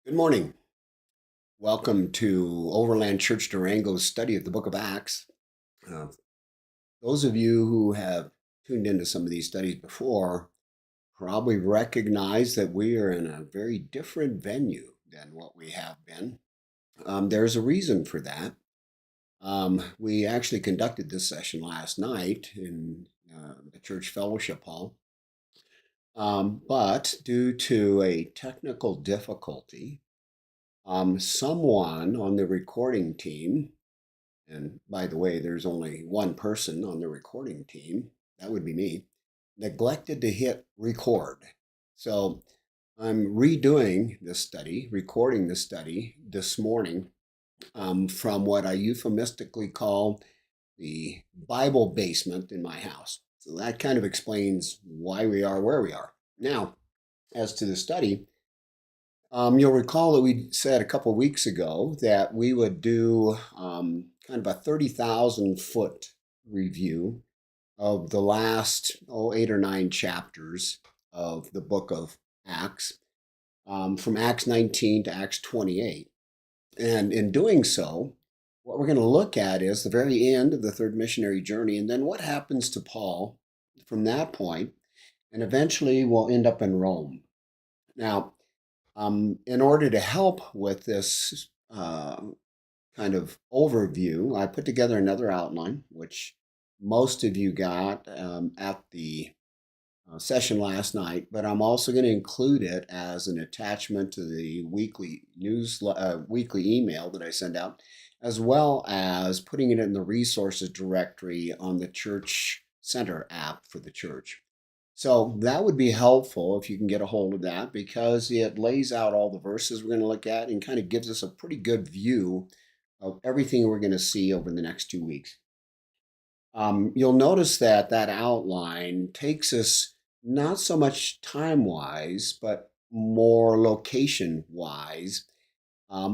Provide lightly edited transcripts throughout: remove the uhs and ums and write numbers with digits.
Good morning. Welcome to Overland Church Durango's study of the book of Acts. Uh, those of you who have tuned into some of these studies before probably recognize that we are in a very different venue than what we have been. There's a reason for that. We actually conducted this session last night in the church fellowship hall, but due to a technical difficulty, someone on the recording team, and by the way, there's only one person on the recording team, that would be me, neglected to hit record. So I'm redoing this study, recording this study this morning from what I euphemistically call the Bible basement in my house. So that kind of explains why we are where we are. Now, as to the study, you'll recall that we said a couple weeks ago that we would do kind of a 30,000 foot review of the last 8 or 9 chapters of the book of Acts, from Acts 19 to Acts 28. And in doing so, what we're going to look at is the very end of the third missionary journey, and then what happens to Paul from that point, and eventually we'll end up in Rome. Now, in order to help with this kind of overview, I put together another outline, which most of you got at the session last night, but I'm also going to include it as an attachment to the weekly weekly email that I send out, as well as putting it in the resources directory on the Church Center app for the church. So that would be helpful if you can get a hold of that, because it lays out all the verses we're going to look at and kind of gives us a pretty good view of everything we're going to see over the next 2 weeks. You'll notice that that outline takes us not so much time-wise, but more location-wise.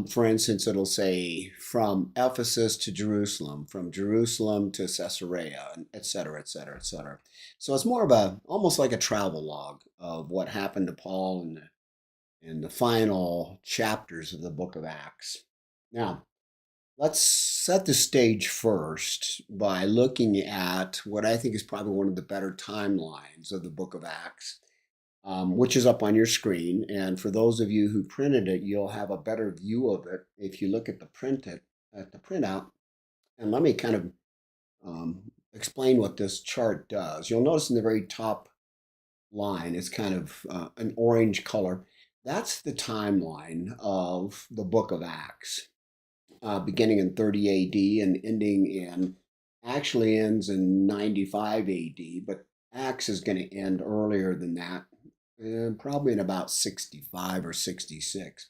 For instance, it'll say from Ephesus to Jerusalem, from Jerusalem to Caesarea, et cetera, et cetera, et cetera. So it's more of almost like a travel log of what happened to Paul in the final chapters of the book of Acts. Now, let's set the stage first by looking at what I think is probably one of the better timelines of the book of Acts, which is up on your screen. And for those of you who printed it, you'll have a better view of it if you look at the printout. And let me kind of explain what this chart does. You'll notice in the very top line, it's kind of an orange color. That's the timeline of the book of Acts, beginning in 30 AD and actually ends in 95 AD, but Acts is going to end earlier than that, probably in about 65 or 66.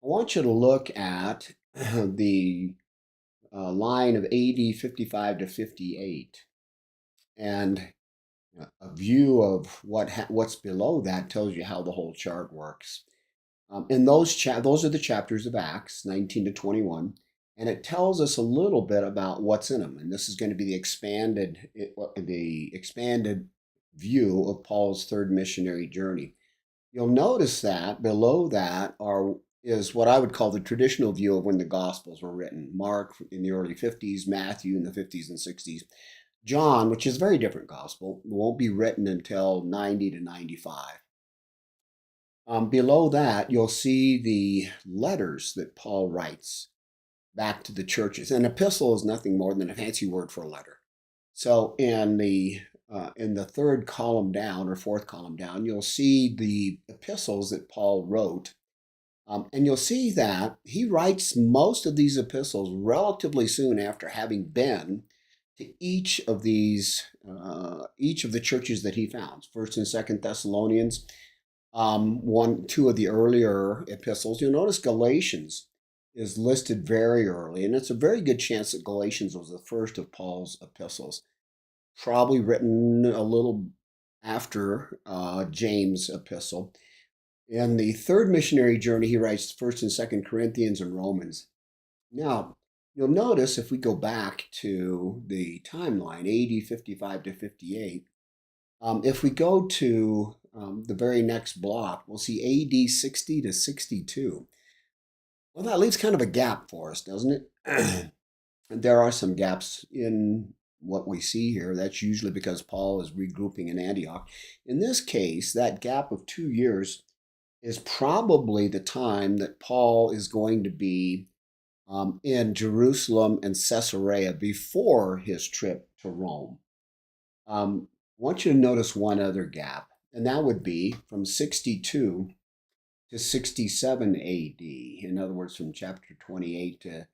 I want you to look at the line of AD 55 to 58, and a view of what's below that tells you how the whole chart works. And those are the chapters of Acts 19 to 21, and it tells us a little bit about what's in them. And this is going to be the expanded view of Paul's third missionary journey. You'll notice that below that is what I would call the traditional view of when the Gospels were written. Mark in the early 50s, Matthew in the 50s and 60s. John, which is a very different gospel, won't be written until 90 to 95. Below that, you'll see the letters that Paul writes back to the churches. An epistle is nothing more than a fancy word for a letter. So in the third column down or fourth column down, you'll see the epistles that Paul wrote. And you'll see that he writes most of these epistles relatively soon after having been to each of the churches that he founds. First and Second Thessalonians, two of the earlier epistles. You'll notice Galatians is listed very early, and it's a very good chance that Galatians was the first of Paul's epistles, probably written a little after James' epistle. In the third missionary journey, he writes First and Second Corinthians and Romans. Now, you'll notice if we go back to the timeline, AD 55 to 58, if we go to the very next block, we'll see AD 60 to 62. Well, that leaves kind of a gap for us, doesn't it? There are some gaps in what we see here. That's usually because Paul is regrouping in Antioch. In this case, that gap of 2 years is probably the time that Paul is going to be in Jerusalem and Caesarea before his trip to Rome. I want you to notice one other gap, and that would be from 62 to 67 AD. In other words, from chapter 28 to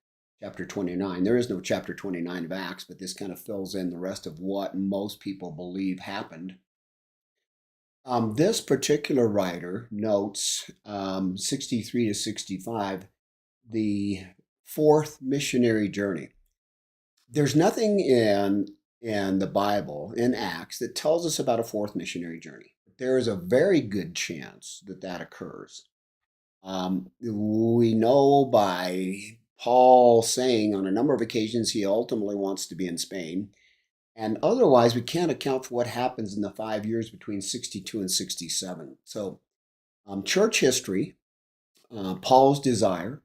chapter 29. There is no chapter 29 of Acts, but this kind of fills in the rest of what most people believe happened. This particular writer notes 63 to 65, the fourth missionary journey. There's nothing in the Bible, in Acts, that tells us about a fourth missionary journey. There is a very good chance that that occurs. We know by Paul saying on a number of occasions he ultimately wants to be in Spain. And otherwise, we can't account for what happens in the 5 years between 62 and 67. So, church history, Paul's desire,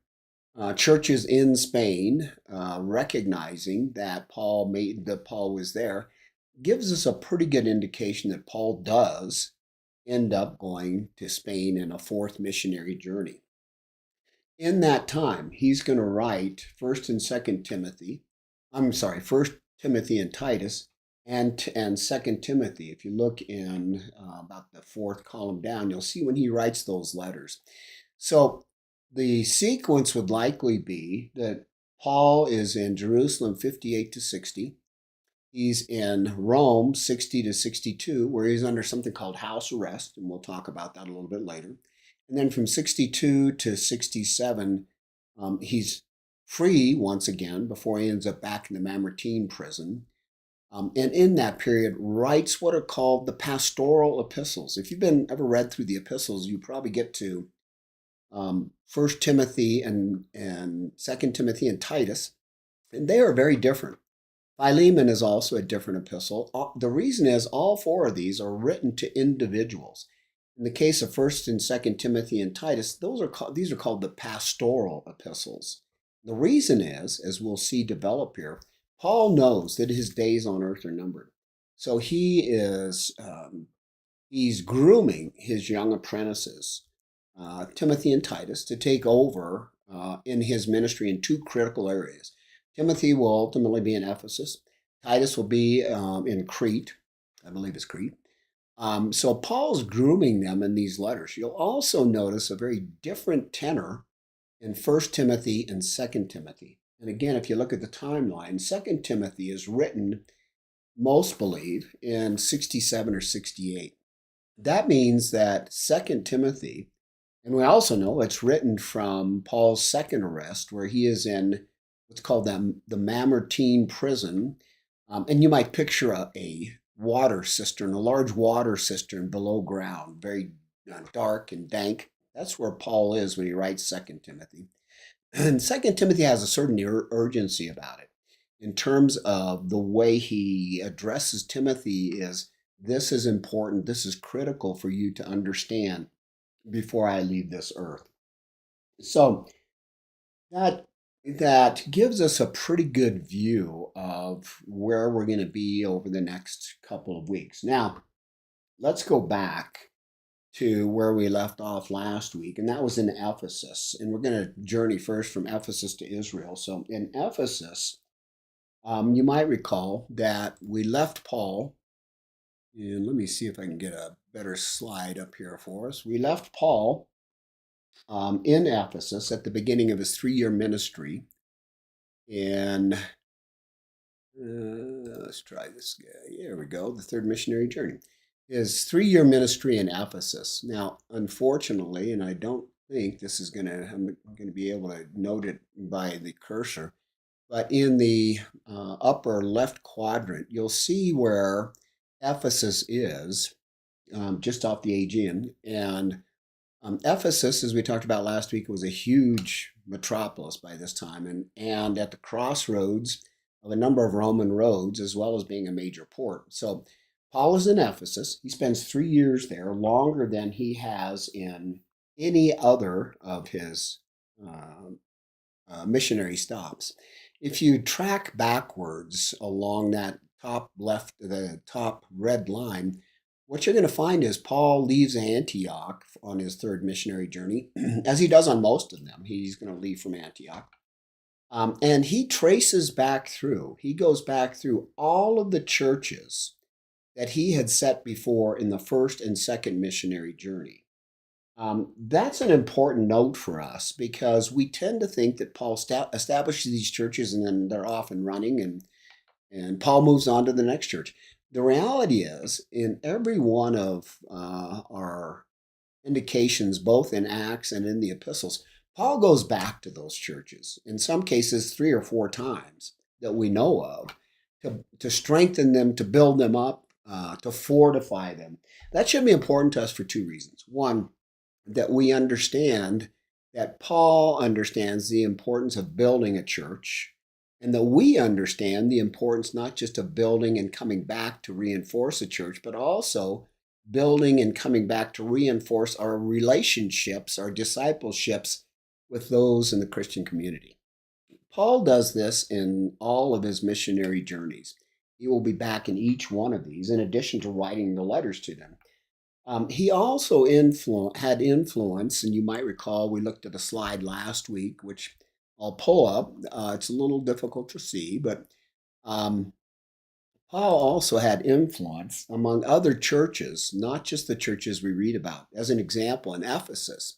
churches in Spain recognizing that Paul was there, gives us a pretty good indication that Paul does end up going to Spain in a fourth missionary journey. In that time, he's going to write First and Second Timothy. I'm sorry, First Timothy and Titus, and Second Timothy. If you look in about the fourth column down, you'll see when he writes those letters. So the sequence would likely be that Paul is in Jerusalem 58 to 60. He's in Rome 60 to 62, where he's under something called house arrest, and we'll talk about that a little bit later. And then from 62 to 67, he's free once again before he ends up back in the Mamertine prison. And in that period, writes what are called the pastoral epistles. If you've ever read through the epistles, you probably get to First Timothy and Second Timothy and Titus, and they are very different. Philemon is also a different epistle. The reason is all four of these are written to individuals. In the case of First and Second Timothy and Titus, these are called the pastoral epistles. The reason is, as we'll see develop here, Paul knows that his days on earth are numbered. So he's grooming his young apprentices, Timothy and Titus, to take over in his ministry in two critical areas. Timothy will ultimately be in Ephesus. Titus will be in Crete. I believe it's Crete. So Paul's grooming them in these letters. You'll also notice a very different tenor in First Timothy and Second Timothy. And again, if you look at the timeline, Second Timothy is written, most believe, in 67 or 68. That means that Second Timothy, and we also know it's written from Paul's second arrest, where he is in what's called the Mamertine prison. And you might picture a water cistern, a large water cistern below ground, very dark and dank. That's where Paul is when he writes Second Timothy. And Second Timothy has a certain urgency about it in terms of the way he addresses Timothy is, this is important, this is critical for you to understand before I leave this earth. So that gives us a pretty good view of where we're going to be over the next couple of weeks. Now, let's go back to where we left off last week, and that was in Ephesus. And we're going to journey first from Ephesus to Israel. So in Ephesus, you might recall that we left Paul, and let me see if I can get a better slide up here for us. We left Paul in Ephesus at the beginning of his 3-year ministry. And let's try this guy. Here we go, the third missionary journey. His 3-year ministry in Ephesus. Now, unfortunately, and I don't think I'm going to be able to note it by the cursor, but in the upper left quadrant, you'll see where Ephesus is, just off the Aegean. And Ephesus, as we talked about last week, was a huge metropolis by this time, and at the crossroads of a number of Roman roads, as well as being a major port. So Paul is in Ephesus. He spends 3 years there, longer than he has in any other of his missionary stops. If you track backwards along that top left, the top red line, what you're going to find is Paul leaves Antioch on his third missionary journey, as he does on most of them. He's going to leave from Antioch. And he traces back through, he goes back through all of the churches that he had set before in the first and second missionary journey. That's an important note for us because we tend to think that Paul establishes these churches and then they're off and running, and Paul moves on to the next church. The reality is, in every one of our indications, both in Acts and in the epistles, Paul goes back to those churches, in some cases 3 or 4 times that we know of, to strengthen them, to build them up, to fortify them. That should be important to us for 2 reasons. One, that we understand that Paul understands the importance of building a church, and that we understand the importance not just of building and coming back to reinforce a church, but also building and coming back to reinforce our relationships, our discipleships with those in the Christian community. Paul does this in all of his missionary journeys. He will be back in each one of these, in addition to writing the letters to them. He also had influence, and you might recall we looked at a slide last week, which I'll pull up. It's a little difficult to see, but Paul also had influence among other churches, not just the churches we read about. As an example, in Ephesus,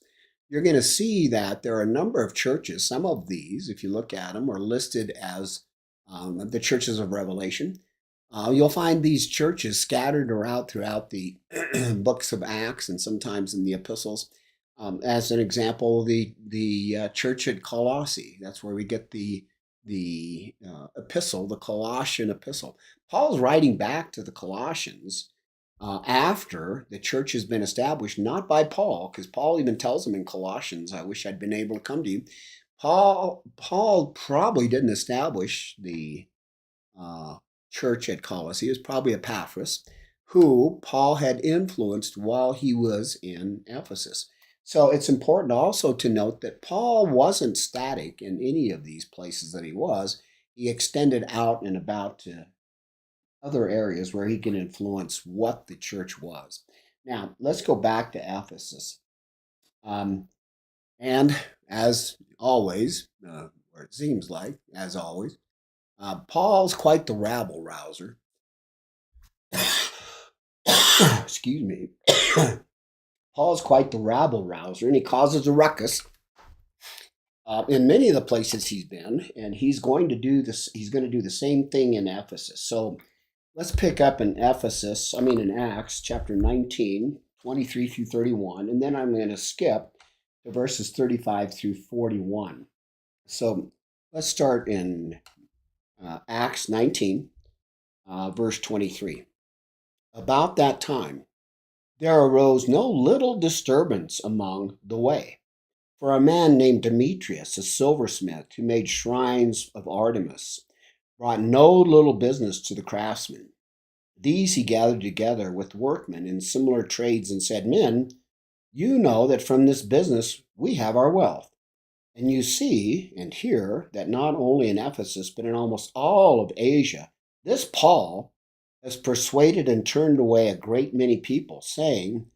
you're going to see that there are a number of churches. Some of these, if you look at them, are listed as the churches of Revelation. You'll find these churches scattered around throughout the books of Acts and sometimes in the epistles. As an example, the church at Colossae. That's where we get the epistle, the Colossian epistle. Paul's writing back to the Colossians after the church has been established, not by Paul, because Paul even tells them in Colossians, "I wish I'd been able to come to you." Paul probably didn't establish the church at Colossae. It was probably Epaphras, who Paul had influenced while he was in Ephesus. So it's important also to note that Paul wasn't static in any of these places that he was. He extended out and about to other areas where he can influence what the church was. Now, let's go back to Ephesus. And as always, or it seems like, as always, Paul's quite the rabble rouser. Excuse me. Paul's quite the rabble rouser, and he causes a ruckus in many of the places he's been, and he's going to do this. He's going to do the same thing in Ephesus. So let's pick up in in Acts chapter 19, 23 through 31, and then I'm going to skip to verses 35 through 41. So let's start in Acts 19, verse 23. About that time, there arose no little disturbance among the way. For a man named Demetrius, a silversmith, who made shrines of Artemis, brought no little business to the craftsmen. These he gathered together with workmen in similar trades and said, "Men, you know that from this business we have our wealth. And you see and hear that not only in Ephesus, but in almost all of Asia, this Paul has persuaded and turned away a great many people, saying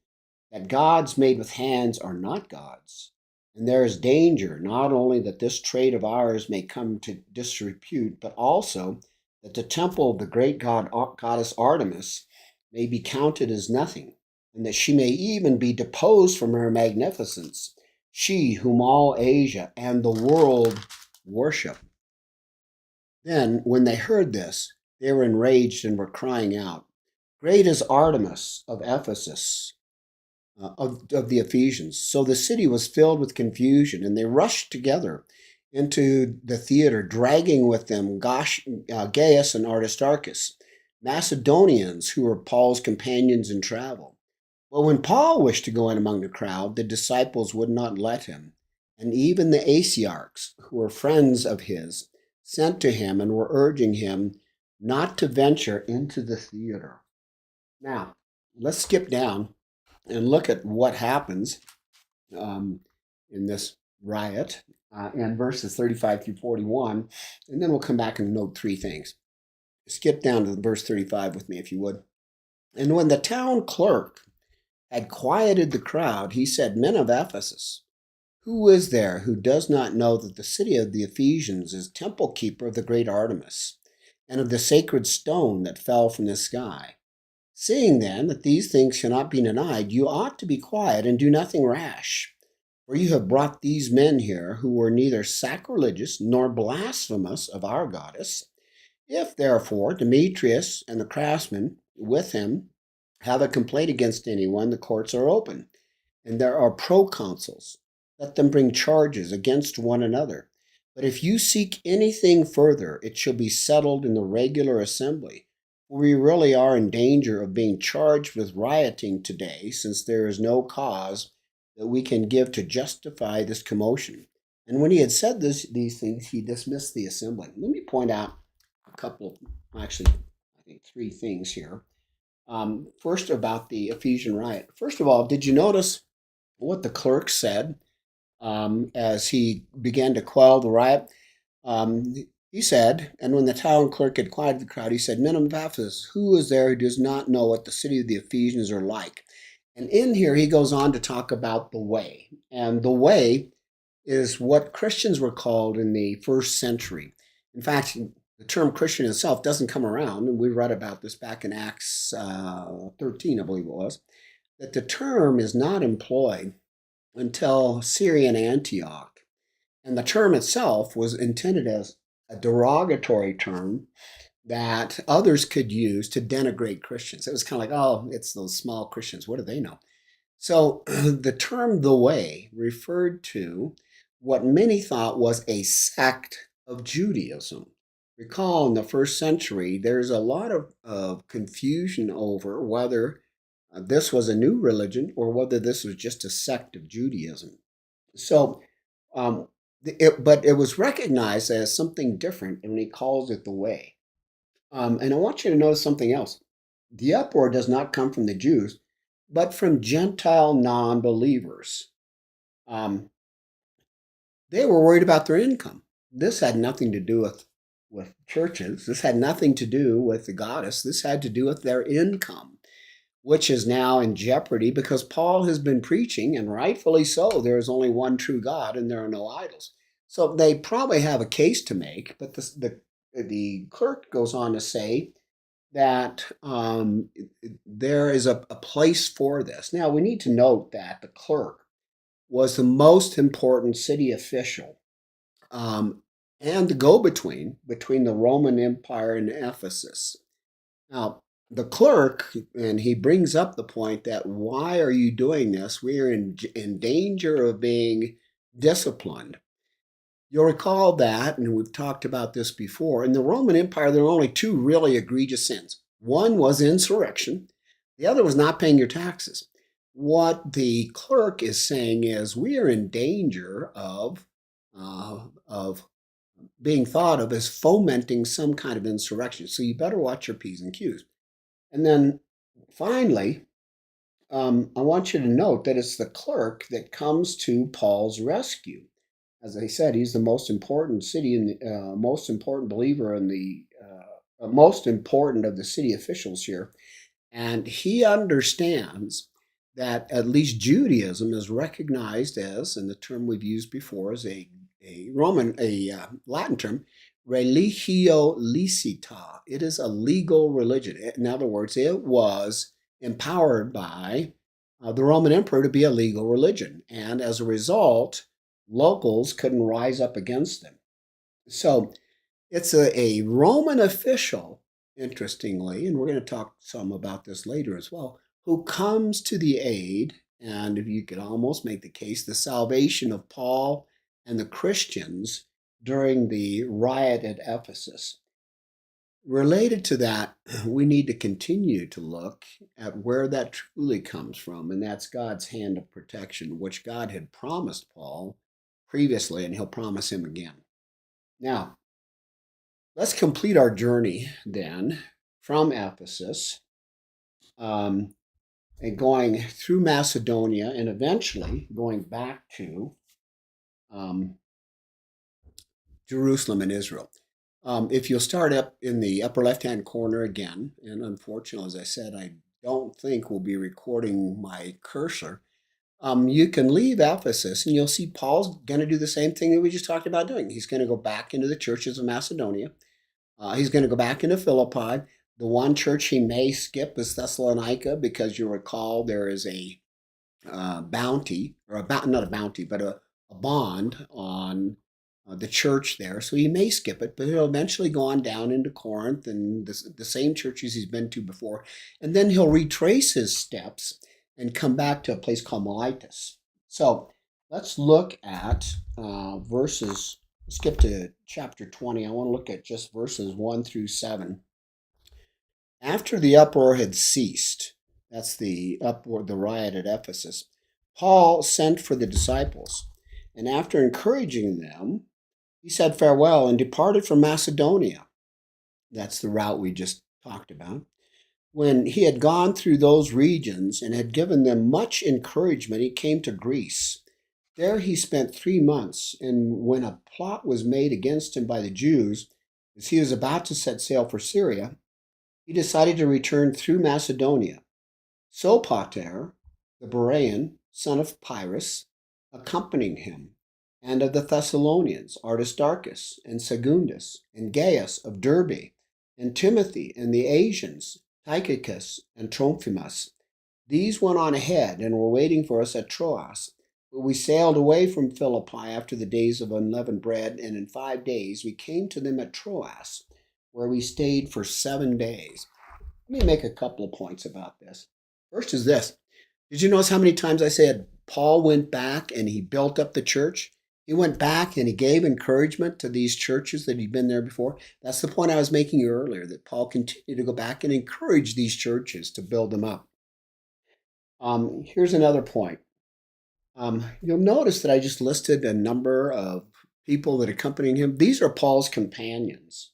that gods made with hands are not gods. And there is danger not only that this trade of ours may come to disrepute, but also that the temple of the great goddess Artemis may be counted as nothing, and that she may even be deposed from her magnificence, she whom all Asia and the world worship." Then, when they heard this, they were enraged and were crying out, "Great is Artemis of Ephesus, of the Ephesians." So the city was filled with confusion, and they rushed together into the theater, dragging with them Gaius and Aristarchus, Macedonians who were Paul's companions in travel. But when Paul wished to go in among the crowd, the disciples would not let him, and even the Asiarchs, who were friends of his, sent to him and were urging him not to venture into the theater. Now, let's skip down and look at what happens in this riot in verses 35 through 41, and then we'll come back and note three things. Skip down to verse 35 with me, if you would. And when the town clerk had quieted the crowd, he said, Men of Ephesus, who is there who does not know that the city of the Ephesians is temple keeper of the great Artemis, and of the sacred stone that fell from the sky? Seeing then that these things cannot be denied, you ought to be quiet and do nothing rash. For you have brought these men here who were neither sacrilegious nor blasphemous of our goddess. If therefore Demetrius and the craftsmen with him have a complaint against anyone, the courts are open, and there are proconsuls. Let them bring charges against one another. But if you seek anything further, it shall be settled in the regular assembly. For we really are in danger of being charged with rioting today, since there is no cause that we can give to justify this commotion. And when he had said these things, he dismissed the assembly. Let me point out a couple, actually, I think three things here. First, about the Ephesian riot. First of all, did you notice what the clerk said as he began to quell the riot? He said, and when the town clerk had quieted the crowd, he said, Men of Ephesus, who is there who does not know what the city of the Ephesians are like? And in here, he goes on to talk about the way. And the way is what Christians were called in the first century. In fact, the term Christian itself doesn't come around, and we read about this back in Acts 13, I believe it was, that the term is not employed until Syrian Antioch. And the term itself was intended as a derogatory term that others could use to denigrate Christians. It was kind of like, oh, it's those small Christians. What do they know? So the term the way referred to what many thought was a sect of Judaism. Recall in the first century, there's a lot of confusion over whether this was a new religion or whether this was just a sect of Judaism. So, but it was recognized as something different, and he calls it the way. And I want you to notice something else. The uproar does not come from the Jews, but from Gentile non believers. Um, they were worried about their income. This had nothing to do with churches. This had nothing to do with the goddess. This had to do with their income, which is now in jeopardy because Paul has been preaching, and rightfully so, there is only one true God and there are no idols. So they probably have a case to make, but the clerk goes on to say that there is a place for this. Now, we need to note that the clerk was the most important city official and the go-between between the Roman Empire and Ephesus. Now, the clerk, and he brings up the point that why are you doing this? We are in danger of being disciplined. You'll recall that, and we've talked about this before, in the Roman Empire, there were only two really egregious sins. One was insurrection. The other was not paying your taxes. What the clerk is saying is we are in danger of being thought of as fomenting some kind of insurrection. So you better watch your P's and Q's. And then finally, I want you to note that it's the clerk that comes to Paul's rescue. As I said, he's the most important city in the most important believer in the most important of the city officials here, and he understands that at least Judaism is recognized as, and the term we've used before is a Latin term, religio licita. It is a legal religion. In other words, it was empowered by the Roman emperor to be a legal religion, and as a result, locals couldn't rise up against them. So it's a Roman official, interestingly, and we're going to talk some about this later as well, who comes to the aid, and if you could almost make the case, the salvation of Paul and the Christians during the riot at Ephesus. Related to that, we need to continue to look at where that truly comes from, and that's God's hand of protection, which God had promised Paul previously, and he'll promise him again. Now, let's complete our journey then from Ephesus and going through Macedonia and eventually going back to Jerusalem and Israel. If you'll start up in the upper left-hand corner again, and unfortunately, as I said, I don't think we'll be recording my cursor. You can leave Ephesus and you'll see Paul's going to do the same thing that we just talked about doing. He's going to go back into the churches of Macedonia. He's going to go back into Philippi. The one church he may skip is Thessalonica because you recall there is a bounty, or not a bounty, but a bond on the church there. So he may skip it, but he'll eventually go on down into Corinth and the same churches he's been to before. And then he'll retrace his steps and come back to a place called Miletus. So let's look at verses, skip to chapter 20. I want to look at just verses 1 through 7. After the uproar had ceased, that's the uproar, the riot at Ephesus, Paul sent for the disciples, and after encouraging them, he said farewell and departed from Macedonia. That's the route we just talked about. When he had gone through those regions and had given them much encouragement, he came to Greece. There he spent 3 months, and when a plot was made against him by the Jews, as he was about to set sail for Syria, he decided to return through Macedonia. Sopater, the Berean, son of Pyrrhus, accompanying him, and of the Thessalonians, Aristarchus, and Secundus, and Gaius of Derbe, and Timothy, and the Asians, Tychicus, and Trophimus. These went on ahead and were waiting for us at Troas. But we sailed away from Philippi after the days of unleavened bread, and in 5 days we came to them at Troas, where we stayed for 7 days. Let me make a couple of points about this. First is this. Did you notice how many times I said Paul went back and he built up the church? He went back and he gave encouragement to these churches that he'd been there before. That's the point I was making earlier, that Paul continued to go back and encourage these churches to build them up. Here's another point. You'll notice that I just listed a number of people that accompanied him. These are Paul's companions,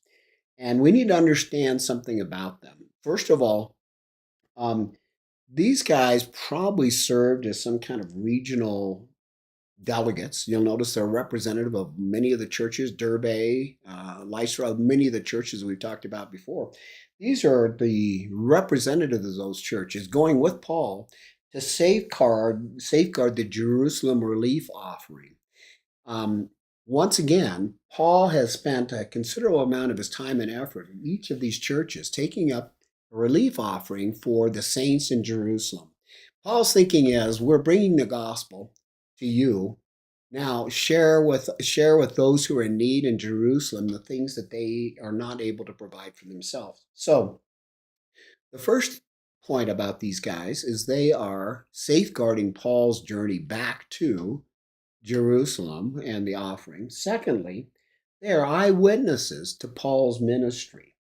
and we need to understand something about them. First of all, these guys probably served as some kind of regional delegates. You'll notice they're representative of many of the churches, Derbe, Lystra, many of the churches we've talked about before. These are the representatives of those churches going with Paul to safeguard the Jerusalem relief offering. Once again, Paul has spent a considerable amount of his time and effort in each of these churches, taking up a relief offering for the saints in Jerusalem. Paul's thinking is, we're bringing the gospel to you. Now share with those who are in need in Jerusalem the things that they are not able to provide for themselves. So the first point about these guys is they are safeguarding Paul's journey back to Jerusalem and the offering. Secondly, they are eyewitnesses to Paul's ministry.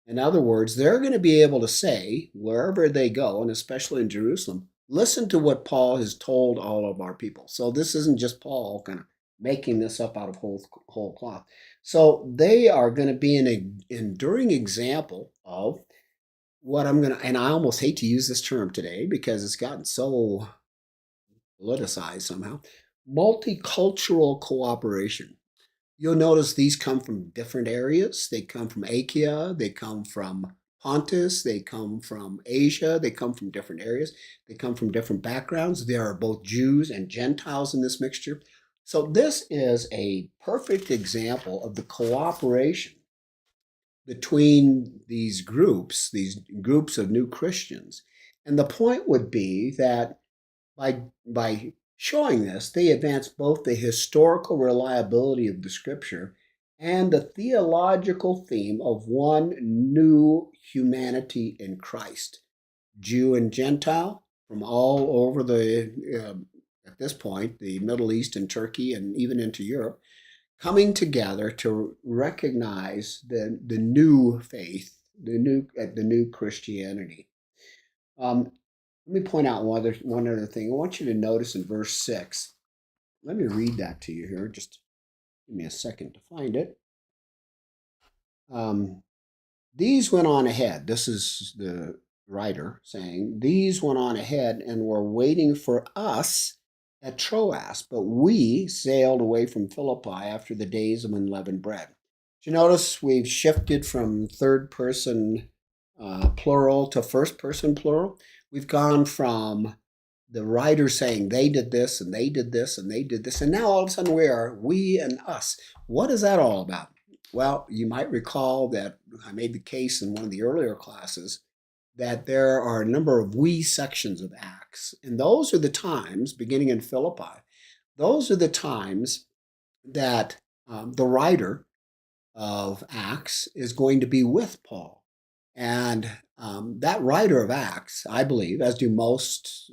In other words, they're going to be able to say, wherever they go, and especially in Jerusalem, listen to what Paul has told all of our people. So this isn't just Paul kind of making this up out of whole cloth. So they are going to be an enduring example of what I'm going to, and I almost hate to use this term today because it's gotten so politicized somehow, multicultural cooperation. You'll notice these come from different areas. They come from Achaia, they come from Pontus, they come from Asia, they come from different areas, they come from different backgrounds. There are both Jews and Gentiles in this mixture. So this is a perfect example of the cooperation between these groups of new Christians. And the point would be that by showing this, they advance both the historical reliability of the scripture and the theological theme of one new humanity in Christ. Jew and Gentile from all over at this point, the Middle East and Turkey and even into Europe, coming together to recognize the new faith, the new Christianity. Let me point out one other thing. I want you to notice in verse 6. Let me read that to you here. Just give me a second to find it. These went on ahead. This is the writer saying, these went on ahead and were waiting for us at Troas, but we sailed away from Philippi after the days of unleavened bread. Do you notice we've shifted from third person plural to first person plural? We've gone from the writer saying they did this and they did this and they did this, and now all of a sudden we are we and us. What is that all about? Well, you might recall that I made the case in one of the earlier classes that there are a number of we sections of Acts. And those are the times, beginning in Philippi, those are the times that the writer of Acts is going to be with Paul. And that writer of Acts, I believe, as do most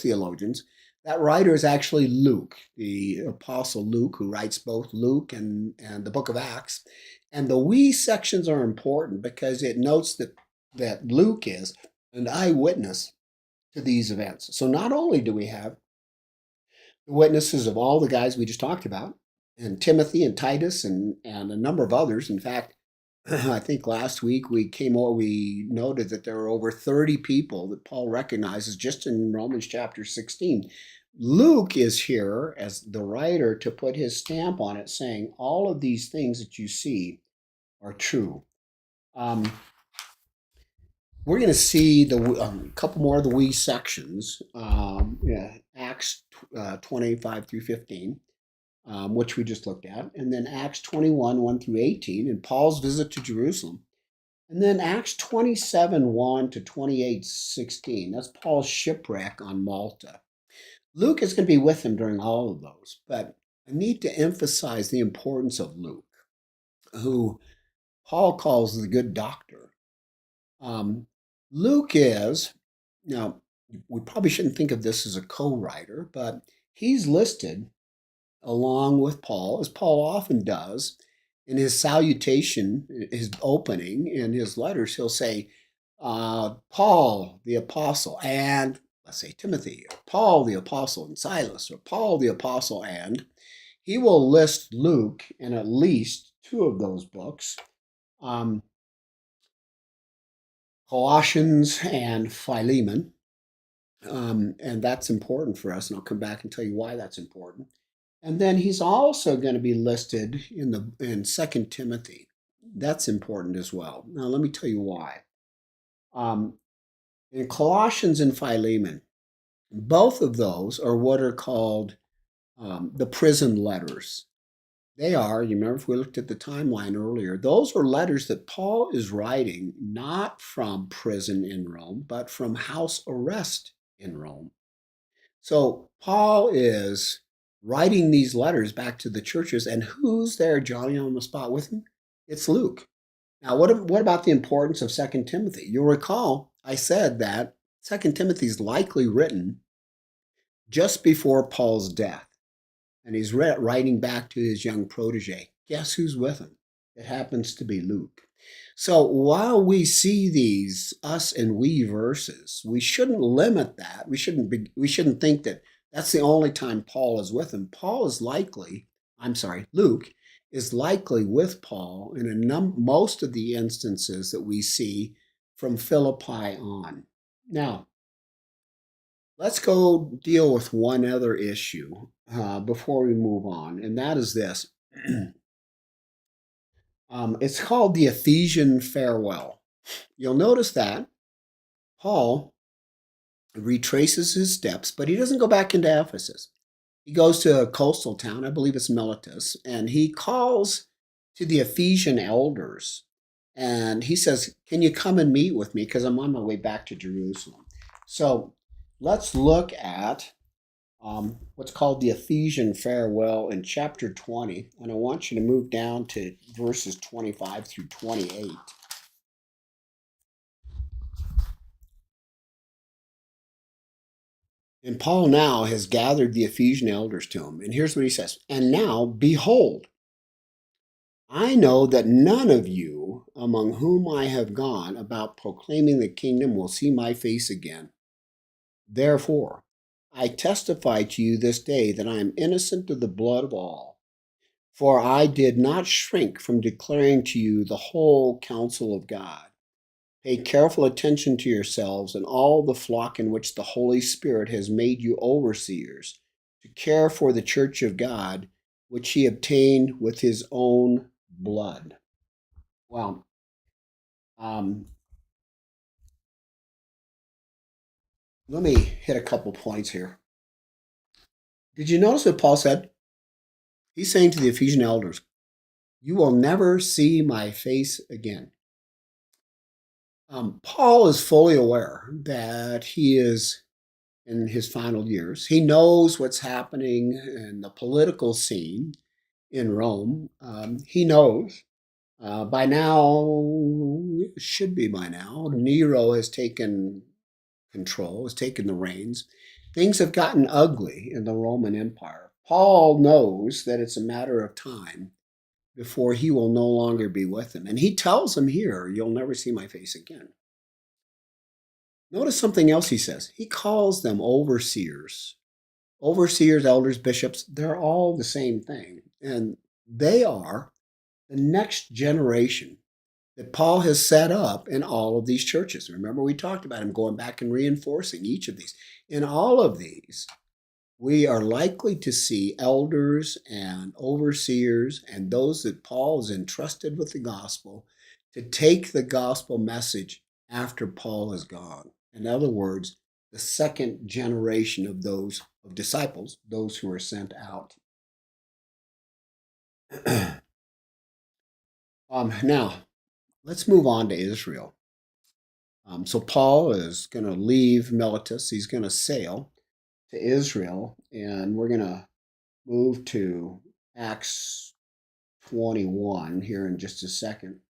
theologians, that writer is actually Luke, the apostle Luke, who writes both Luke and the book of Acts. And the we sections are important because it notes that Luke is an eyewitness to these events. So not only do we have the witnesses of all the guys we just talked about, and Timothy and Titus and a number of others. In fact, I think last week we noted that there are over 30 people that Paul recognizes just in Romans chapter 16. Luke is here as the writer to put his stamp on it, saying all of these things that you see are true. We're going to see a couple more of the we sections, Acts 25 through 15. Which we just looked at, and then Acts 21, 1 through 18, and Paul's visit to Jerusalem. And then Acts 27, 1 to 28, 16. That's Paul's shipwreck on Malta. Luke is going to be with him during all of those, but I need to emphasize the importance of Luke, who Paul calls the good doctor. Luke is, now, we probably shouldn't think of this as a co-writer, but he's listed along with Paul, as Paul often does. In his salutation, his opening in his letters, he'll say, Paul the apostle, and let's say Timothy, or Paul the apostle and Silas, or Paul the apostle, and he will list Luke in at least two of those books, Colossians and Philemon. And that's important for us, and I'll come back and tell you why that's important. And then he's also going to be listed in 2 Timothy. That's important as well. Now, let me tell you why. In Colossians and Philemon, both of those are what are called the prison letters. They are, you remember if we looked at the timeline earlier, those are letters that Paul is writing not from prison in Rome, but from house arrest in Rome. So Paul is writing these letters back to the churches, and who's there, Johnny, on the spot with him? It's Luke. Now, what about the importance of 2 Timothy? You'll recall I said that 2 Timothy is likely written just before Paul's death, and he's writing back to his young protege. Guess who's with him? It happens to be Luke. So while we see these us and we verses, we shouldn't limit that. We shouldn't think that that's the only time Paul is with him. Luke is likely with Paul in most of the instances that we see from Philippi on. Now, let's go deal with one other issue before we move on, and that is this. It's called the Ephesian farewell. You'll notice that Paul retraces his steps, but he doesn't go back into Ephesus. He goes to a coastal town, I believe it's Miletus, and he calls to the Ephesian elders. And he says, can you come and meet with me? Because I'm on my way back to Jerusalem. So let's look at what's called the Ephesian farewell in chapter 20. And I want you to move down to verses 25 through 28. And Paul now has gathered the Ephesian elders to him. And here's what he says. And now, behold, I know that none of you among whom I have gone about proclaiming the kingdom will see my face again. Therefore, I testify to you this day that I am innocent of the blood of all. For I did not shrink from declaring to you the whole counsel of God. Pay careful attention to yourselves and all the flock in which the Holy Spirit has made you overseers, to care for the church of God, which he obtained with his own blood. Well, um, let me hit a couple points here. Did you notice what Paul said? He's saying to the Ephesian elders, you will never see my face again. Paul is fully aware that he is in his final years. He knows what's happening in the political scene in Rome. He knows by now, should be by now, Nero has taken control, has taken the reins. Things have gotten ugly in the Roman Empire. Paul knows that it's a matter of time before he will no longer be with them. And he tells them here, you'll never see my face again. Notice something else he says. He calls them overseers. Overseers, elders, bishops, they're all the same thing. And they are the next generation that Paul has set up in all of these churches. Remember, we talked about him going back and reinforcing each of these. In all of these, we are likely to see elders and overseers and those that Paul has entrusted with the gospel to take the gospel message after Paul is gone. In other words, the second generation of those of disciples, those who are sent out. Now, let's move on to Israel. So Paul is going to leave Miletus. He's going to sail to Israel, and we're going to move to Acts 21 here in just a second.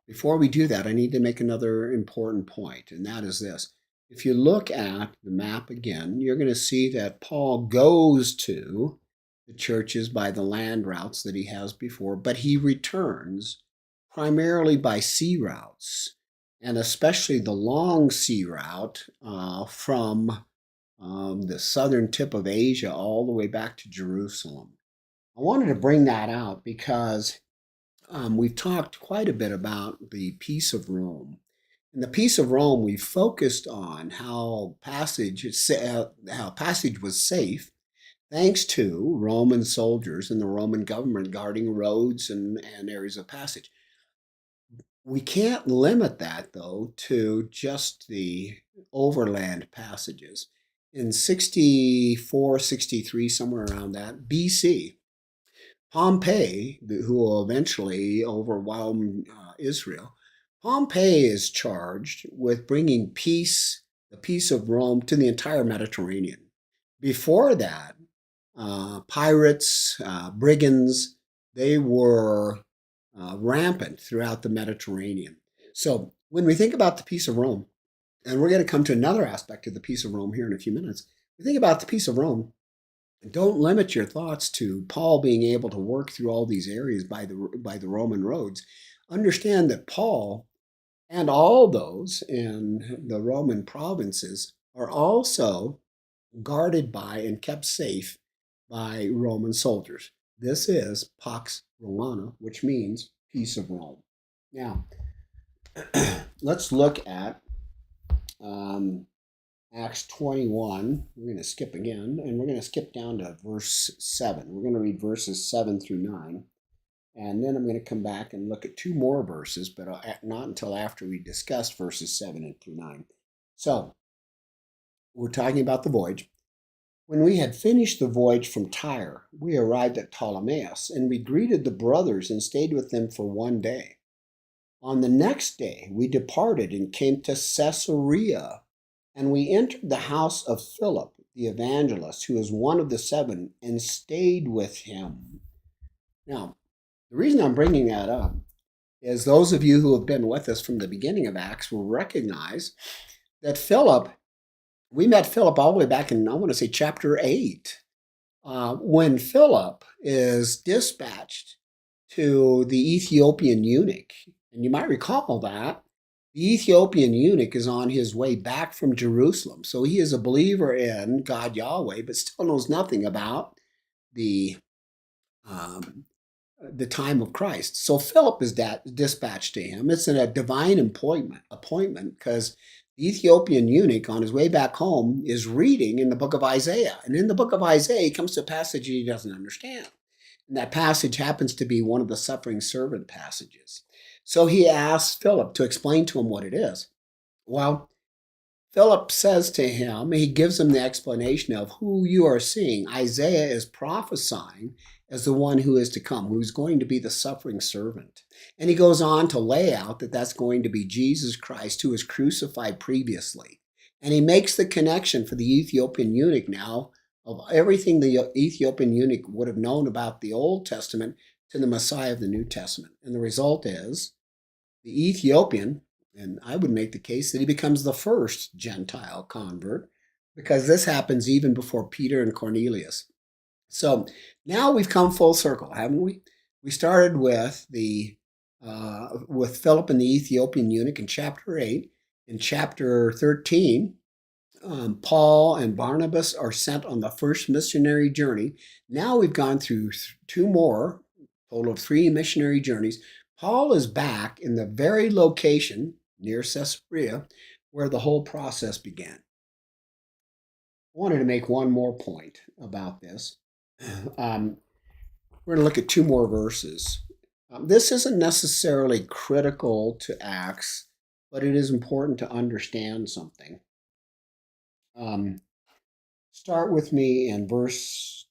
Before we do that, I need to make another important point, and that is this. If you look at the map again, you're going to see that Paul goes to the churches by the land routes that he has before, but he returns primarily by sea routes, and especially the long sea route from the southern tip of Asia all the way back to Jerusalem. I wanted to bring that out because we've talked quite a bit about the Peace of Rome. In the Peace of Rome, we focused on how passage was safe thanks to Roman soldiers and the Roman government guarding roads and areas of passage. We can't limit that, though, to just the overland passages. In 64, 63, somewhere around that, BC, Pompey, who will eventually overwhelm Israel, Pompey is charged with bringing peace, the peace of Rome, to the entire Mediterranean. Before that, pirates, brigands, they were rampant throughout the Mediterranean. So when we think about the Peace of Rome, and we're going to come to another aspect of the Peace of Rome here in a few minutes, we think about the Peace of Rome, don't limit your thoughts to Paul being able to work through all these areas by the Roman roads. Understand that Paul and all those in the Roman provinces are also guarded by and kept safe by Roman soldiers. This is Pax Romana, which means peace of Rome. Now, let's look at Acts 21. We're going to skip again, and we're going to skip down to verse 7. We're going to read verses 7 through 9. And then I'm going to come back and look at two more verses, but not until after we discuss verses 7 and through 9. So, we're talking about the voyage. When we had finished the voyage from Tyre, we arrived at Ptolemais, and we greeted the brothers and stayed with them for one day. On the next day, we departed and came to Caesarea, and we entered the house of Philip, the evangelist, who is one of the 7, and stayed with him. Now, the reason I'm bringing that up is those of you who have been with us from the beginning of Acts will recognize that we met Philip all the way back in, I want to say, chapter 8, when Philip is dispatched to the Ethiopian eunuch. And you might recall that the Ethiopian eunuch is on his way back from Jerusalem. So he is a believer in God Yahweh, but still knows nothing about the the time of Christ. So Philip is dispatched to him. It's a divine appointment because the Ethiopian eunuch on his way back home is reading in the book of Isaiah. And in the book of Isaiah, he comes to a passage he doesn't understand. And that passage happens to be one of the suffering servant passages. So he asks Philip to explain to him what it is. Well, Philip says to him, he gives him the explanation of who you are seeing. Isaiah is prophesying as the one who is to come, who's going to be the suffering servant. And he goes on to lay out that that's going to be Jesus Christ, who was crucified previously. And he makes the connection for the Ethiopian eunuch now of everything the Ethiopian eunuch would have known about the Old Testament to the Messiah of the New Testament. And the result is the Ethiopian, and I would make the case that he becomes the first Gentile convert, because this happens even before Peter and Cornelius. So now we've come full circle, haven't we? We started with with Philip and the Ethiopian eunuch in chapter 8. In chapter 13, Paul and Barnabas are sent on the first missionary journey. Now we've gone through two more, total of 3 missionary journeys. Paul is back in the very location near Caesarea where the whole process began. I wanted to make one more point about this. We're going to look at 2 more verses. This isn't necessarily critical to Acts, but it is important to understand something. Start with me in verse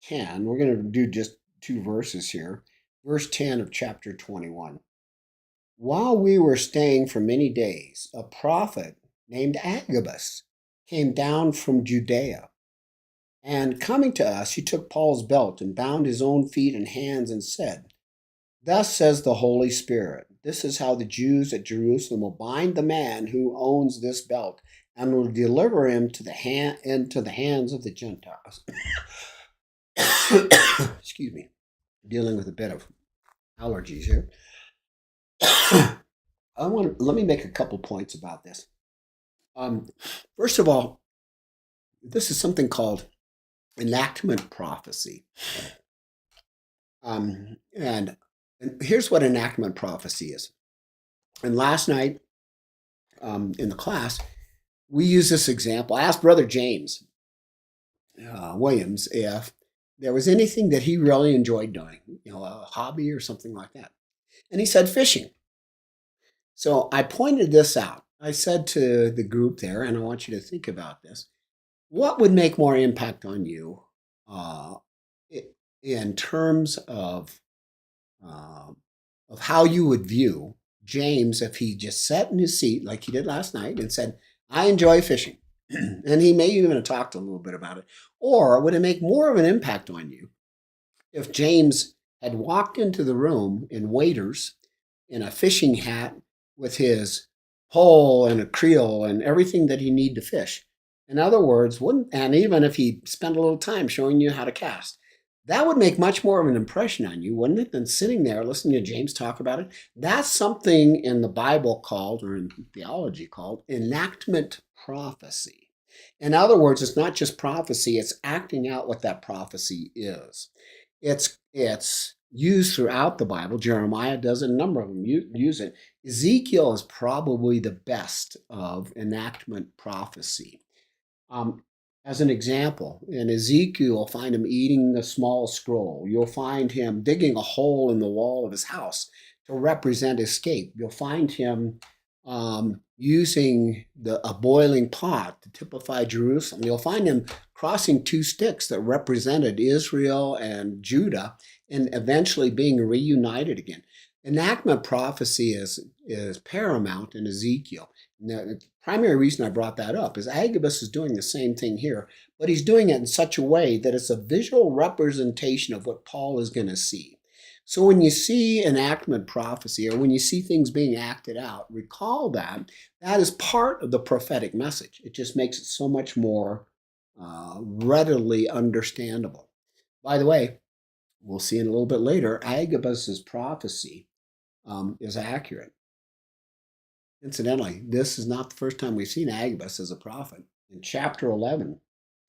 10. We're going to do just 2 verses here. Verse 10 of chapter 21. While we were staying for many days, a prophet named Agabus came down from Judea. And coming to us, he took Paul's belt and bound his own feet and hands and said, "Thus says the Holy Spirit, this is how the Jews at Jerusalem will bind the man who owns this belt and will deliver him into the hands of the Gentiles." Excuse me, dealing with a bit of allergies here. Let me make a couple points about this. First of all, this is something called enactment prophecy. And here's what enactment prophecy is. And last night in the class, we used this example. I asked Brother James Williams if there was anything that he really enjoyed doing, a hobby or something like that. And he said fishing. So I pointed this out. I said to the group there, and I want you to think about this. What would make more impact on you in terms of how you would view James if he just sat in his seat like he did last night and said, "I enjoy fishing." And he may even have talked a little bit about it. Or would it make more of an impact on you if James had walked into the room in waders, in a fishing hat, with his pole and a creel and everything that he need to fish? In other words, and even if he spent a little time showing you how to cast, that would make much more of an impression on you, wouldn't it, than sitting there listening to James talk about it? That's something in the Bible called, or in theology called, enactment prophecy. In other words, it's not just prophecy, it's acting out what that prophecy is. It's used throughout the Bible. Jeremiah does it, a number of them use it. Ezekiel is probably the best of enactment prophecy. As an example, in Ezekiel, you'll find him eating the small scroll. You'll find him digging a hole in the wall of his house to represent escape. You'll find him using a boiling pot to typify Jerusalem. You'll find him crossing 2 sticks that represented Israel and Judah and eventually being reunited again. Enactment prophecy is paramount in Ezekiel. Now, the primary reason I brought that up is Agabus is doing the same thing here, but he's doing it in such a way that it's a visual representation of what Paul is going to see. So when you see enactment prophecy, or when you see things being acted out, recall that is part of the prophetic message. It just makes it so much more readily understandable. By the way, we'll see in a little bit later, Agabus's prophecy is accurate. Incidentally, this is not the first time we've seen Agabus as a prophet. In chapter 11,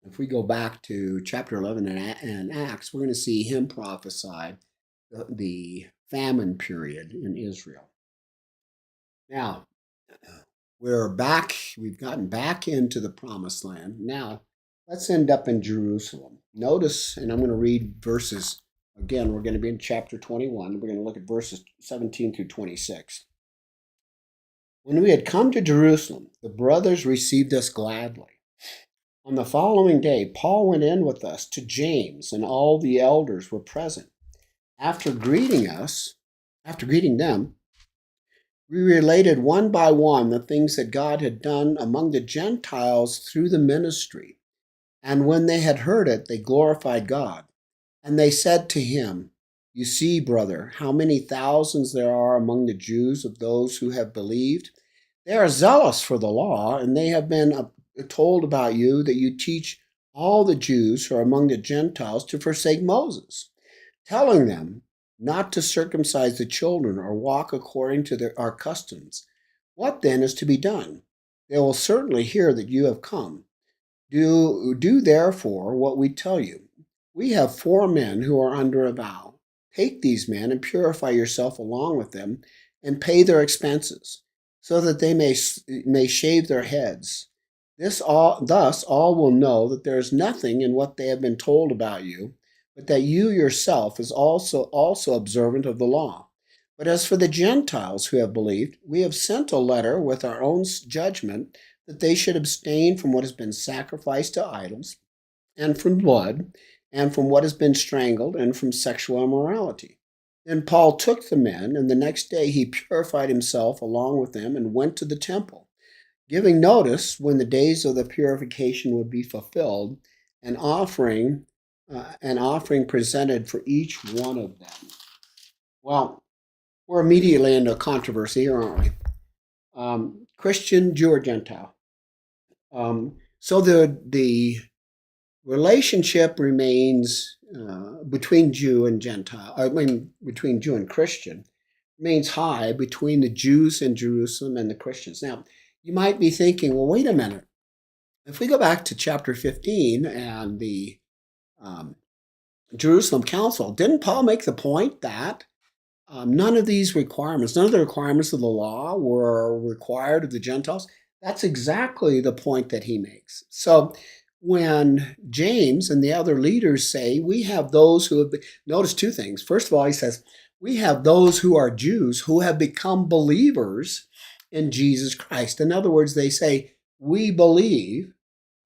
if we go back to chapter 11 in Acts, we're going to see him prophesy the famine period in Israel. Now, we're back, we've gotten back into the promised land. Now, let's end up in Jerusalem. Notice, and I'm going to read verses, again, we're going to be in chapter 21. We're going to look at verses 17 through 26. When we had come to Jerusalem, the brothers received us gladly. On the following day, Paul went in with us to James, and all the elders were present. After greeting them, we related one by one the things that God had done among the Gentiles through the ministry. And when they had heard it, they glorified God. And they said to him, "You see, brother, how many thousands there are among the Jews of those who have believed. They are zealous for the law, and they have been told about you that you teach all the Jews who are among the Gentiles to forsake Moses, telling them not to circumcise the children or walk according to our customs. What then is to be done? They will certainly hear that you have come. Do therefore what we tell you. We have 4 men who are under a vow. Take these men and purify yourself along with them and pay their expenses, so that they may shave their heads. Thus all will know that there is nothing in what they have been told about you, but that you yourself is also observant of the law. But as for the Gentiles who have believed, we have sent a letter with our own judgment that they should abstain from what has been sacrificed to idols, and from blood, and from what has been strangled, and from sexual immorality." Then Paul took the men, and the next day he purified himself along with them and went to the temple, giving notice when the days of the purification would be fulfilled, an offering presented for each one of them. Well, we're immediately into a controversy here, aren't we? Christian, Jew, or Gentile. So the relationship remains between Jew and Gentile. Between Jew and Christian remains high between the Jews in Jerusalem and the Christians. Now, you might be thinking, well, wait a minute. If we go back to chapter 15 and the Jerusalem Council, didn't Paul make the point that none of the requirements of the law were required of the Gentiles? That's exactly the point that he makes. So when James and the other leaders say, we have those who have been, notice 2 things. First of all, he says, we have those who are Jews who have become believers in Jesus Christ. In other words, they say, we believe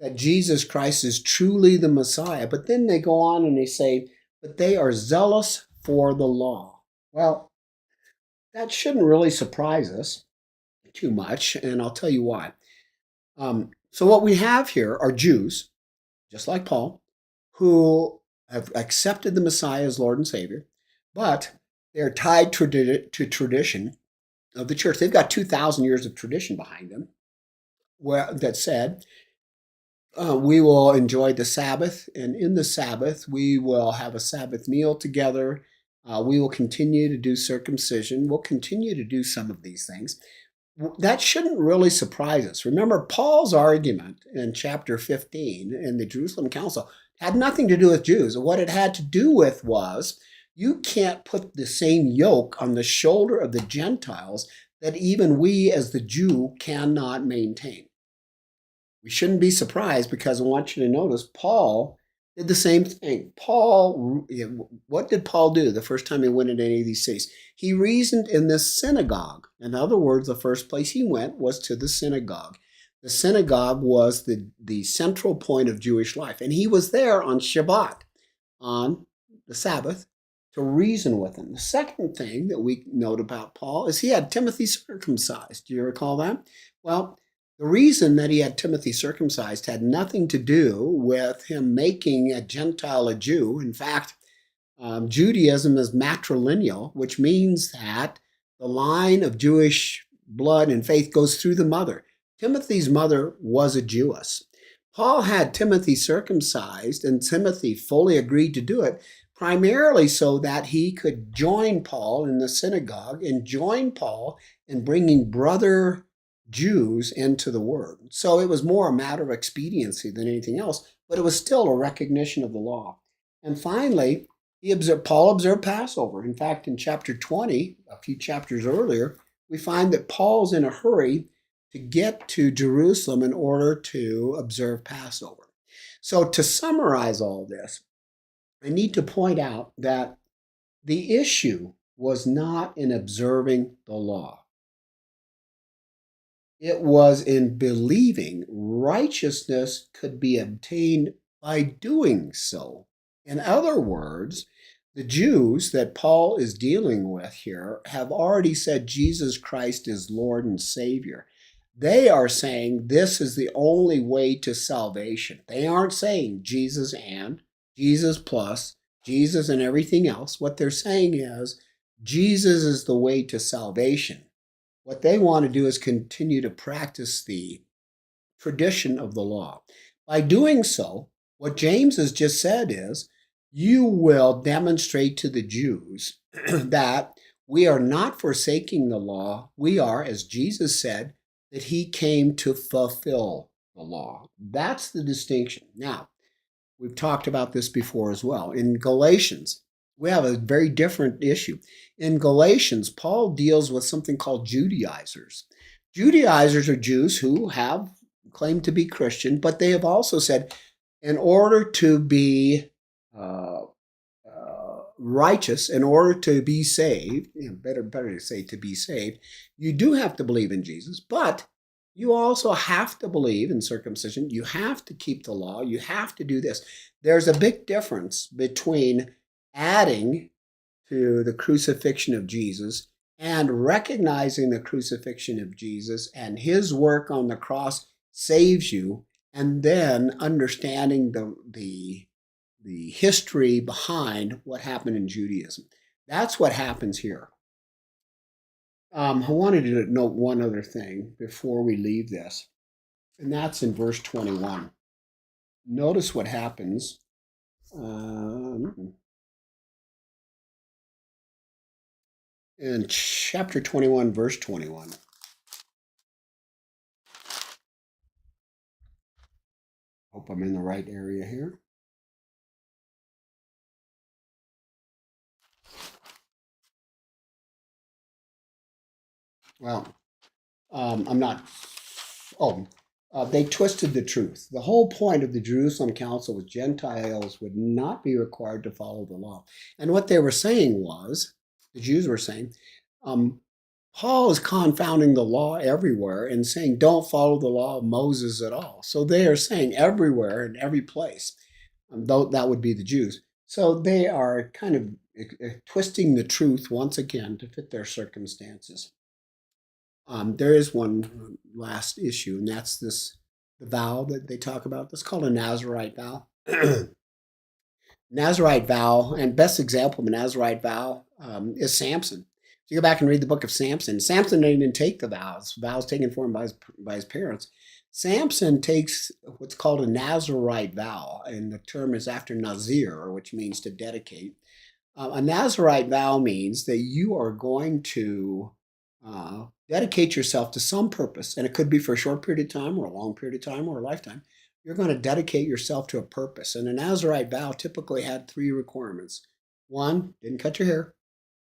that Jesus Christ is truly the Messiah. But then they go on and they say, but they are zealous for the law. Well, that shouldn't really surprise us too much, and I'll tell you why. So what we have here are Jews, just like Paul, who have accepted the Messiah as Lord and Savior, but they're tied to tradition of the church. They've got 2,000 years of tradition behind them that said, we will enjoy the Sabbath, and in the Sabbath, we will have a Sabbath meal together. We will continue to do circumcision. We'll continue to do some of these things. That shouldn't really surprise us. Remember, Paul's argument in chapter 15 in the Jerusalem Council had nothing to do with Jews. What it had to do with was, you can't put the same yoke on the shoulder of the Gentiles that even we as the Jew cannot maintain. We shouldn't be surprised, because I want you to notice Paul did the same thing. What did Paul do the first time he went into any of these cities? He reasoned in this synagogue. In other words, the first place he went was to the synagogue. The synagogue was the central point of Jewish life. And he was there on Shabbat, on the Sabbath, to reason with them. The second thing that we note about Paul is he had Timothy circumcised. Do you recall that? Well, the reason that he had Timothy circumcised had nothing to do with him making a Gentile a Jew. In fact, Judaism is matrilineal, which means that the line of Jewish blood and faith goes through the mother. Timothy's mother was a Jewess. Paul had Timothy circumcised, and Timothy fully agreed to do it, primarily so that he could join Paul in the synagogue and join Paul in bringing brother Jews into the word. So it was more a matter of expediency than anything else, but it was still a recognition of the law. And finally, Paul observed Passover. In fact, in chapter 20, a few chapters earlier, we find that Paul's in a hurry to get to Jerusalem in order to observe Passover. So, to summarize all this, I need to point out that the issue was not in observing the law. It was in believing righteousness could be obtained by doing so. In other words, the Jews that Paul is dealing with here have already said Jesus Christ is Lord and Savior. They are saying this is the only way to salvation. They aren't saying Jesus and, Jesus plus, Jesus and everything else. What they're saying is Jesus is the way to salvation. What they want to do is continue to practice the tradition of the law. By doing so, what James has just said is, you will demonstrate to the Jews that we are not forsaking the law. We are, as Jesus said, that he came to fulfill the law. That's the distinction. Now, we've talked about this before as well. In Galatians, we have a very different issue. In Galatians, Paul deals with something called Judaizers. Judaizers are Jews who have claimed to be Christian, but they have also said, in order to be righteous, in order to be saved, better to say to be saved, you do have to believe in Jesus, but you also have to believe in circumcision. You have to keep the law. You have to do this. There's a big difference between adding to the crucifixion of Jesus and recognizing the crucifixion of Jesus and his work on the cross saves you, and then understanding the history behind what happened in Judaism. That's what happens here. I wanted to note one other thing before we leave this, and that's in verse 21. Notice what happens. In chapter 21, verse 21. Hope I'm in the right area here. Well, I'm not. They twisted the truth. The whole point of the Jerusalem Council was Gentiles would not be required to follow the law. And what they were saying was, the Jews were saying, Paul is confounding the law everywhere and saying, don't follow the law of Moses at all. So they are saying everywhere in every place, though that would be the Jews. So they are kind of twisting the truth once again to fit their circumstances. There is one last issue, and that's the vow that they talk about. That's called a Nazarite vow. Nazarite vow, and best example of a Nazarite vow is Samson. If you go back and read the book of Samson, Samson didn't even take the vows. Vows taken for him by his parents. Samson takes what's called a Nazarite vow, and the term is after Nazir, which means to dedicate. A Nazarite vow means that you are going to dedicate yourself to some purpose, and it could be for a short period of time or a long period of time or a lifetime. You're going to dedicate yourself to a purpose. And a Nazarite vow typically had three requirements. One, didn't cut your hair.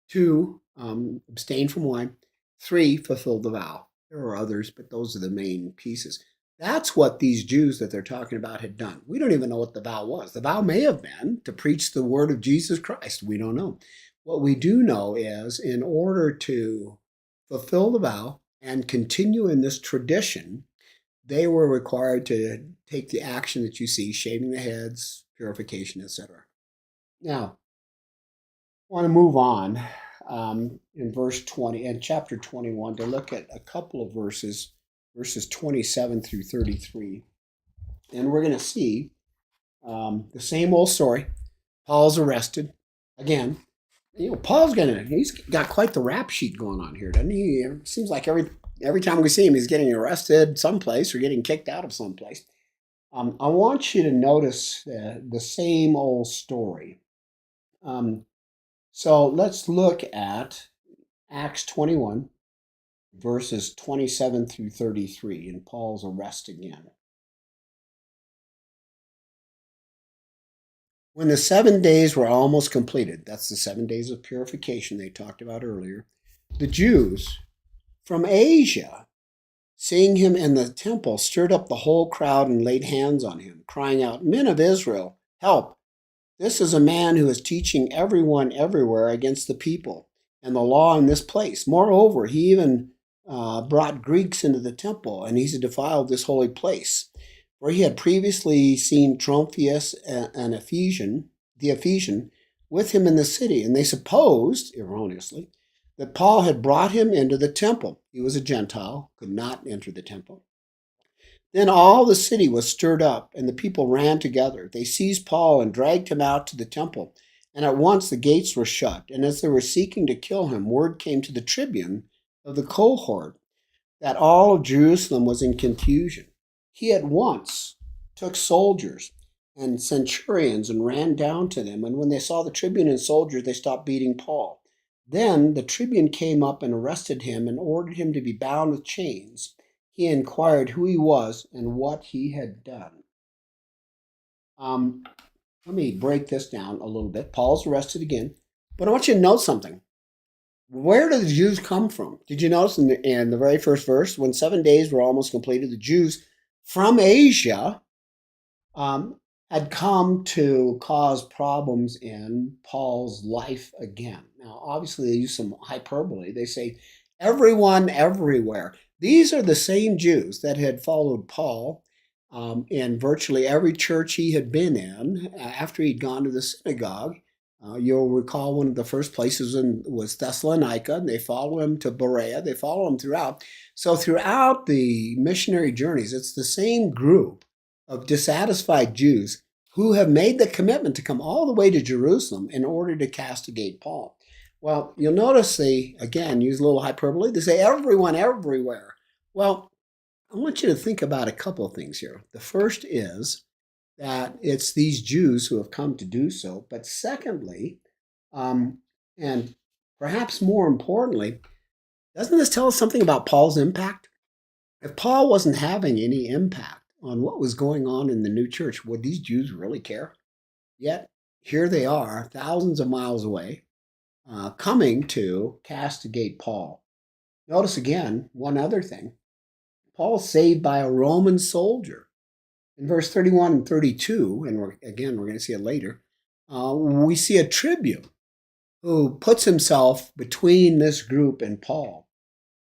Two, abstain from wine. Three, fulfill the vow. There are others, but those are the main pieces. That's what these Jews that they're talking about had done. We don't even know what the vow was. The vow may have been to preach the word of Jesus Christ. We don't know. What we do know is in order to fulfill the vow and continue in this tradition, they were required to take the action that you see, shaving the heads, purification, etc. Now, I want to move on in verse 20 and chapter 21 to look at a couple of verses 27 through 33. And we're going to see the same old story. Paul's arrested again. He's got quite the rap sheet going on here, doesn't he? It seems like every time we see him, he's getting arrested someplace or getting kicked out of someplace. I want you to notice the same old story. So let's look at Acts 21, verses 27 through 33, and Paul's arrest again. When the 7 days were almost completed, that's the 7 days of purification they talked about earlier, the Jews from Asia, seeing him in the temple, stirred up the whole crowd and laid hands on him, crying out, Men of Israel, help! This is a man who is teaching everyone everywhere against the people and the law in this place. Moreover, he even brought Greeks into the temple, and he's defiled this holy place. For he had previously seen Trophius, an Ephesian, the Ephesian, with him in the city, and they supposed, erroneously, that Paul had brought him into the temple. He was a Gentile, could not enter the temple. Then all the city was stirred up, and the people ran together. They seized Paul and dragged him out to the temple, and at once the gates were shut. And as they were seeking to kill him, word came to the tribune of the cohort that all of Jerusalem was in confusion. He at once took soldiers and centurions and ran down to them. And when they saw the tribune and soldiers, they stopped beating Paul. Then the tribune came up and arrested him and ordered him to be bound with chains. He inquired who he was and what he had done. Let me break this down a little bit. Paul's arrested again, but I want you to note something. Where did the Jews come from? Did you notice in the very first verse, when 7 days were almost completed, the Jews from Asia had come to cause problems in Paul's life again. Now, obviously, they use some hyperbole. They say, everyone, everywhere. These are the same Jews that had followed Paul in virtually every church he had been in after he'd gone to the synagogue. You'll recall one of the first places was Thessalonica, and they follow him to Berea. They follow him throughout. So throughout the missionary journeys, it's the same group of dissatisfied Jews who have made the commitment to come all the way to Jerusalem in order to castigate Paul. Well, you'll notice they, again, use a little hyperbole. They say everyone, everywhere. Well, I want you to think about a couple of things here. The first is that it's these Jews who have come to do so. But secondly, and perhaps more importantly, doesn't this tell us something about Paul's impact? If Paul wasn't having any impact on what was going on in the new church, would these Jews really care? Yet, here they are, thousands of miles away, coming to castigate Paul. Notice again, one other thing. Paul's saved by a Roman soldier. In verse 31 and 32, and we're going to see it later, we see a tribune who puts himself between this group and Paul.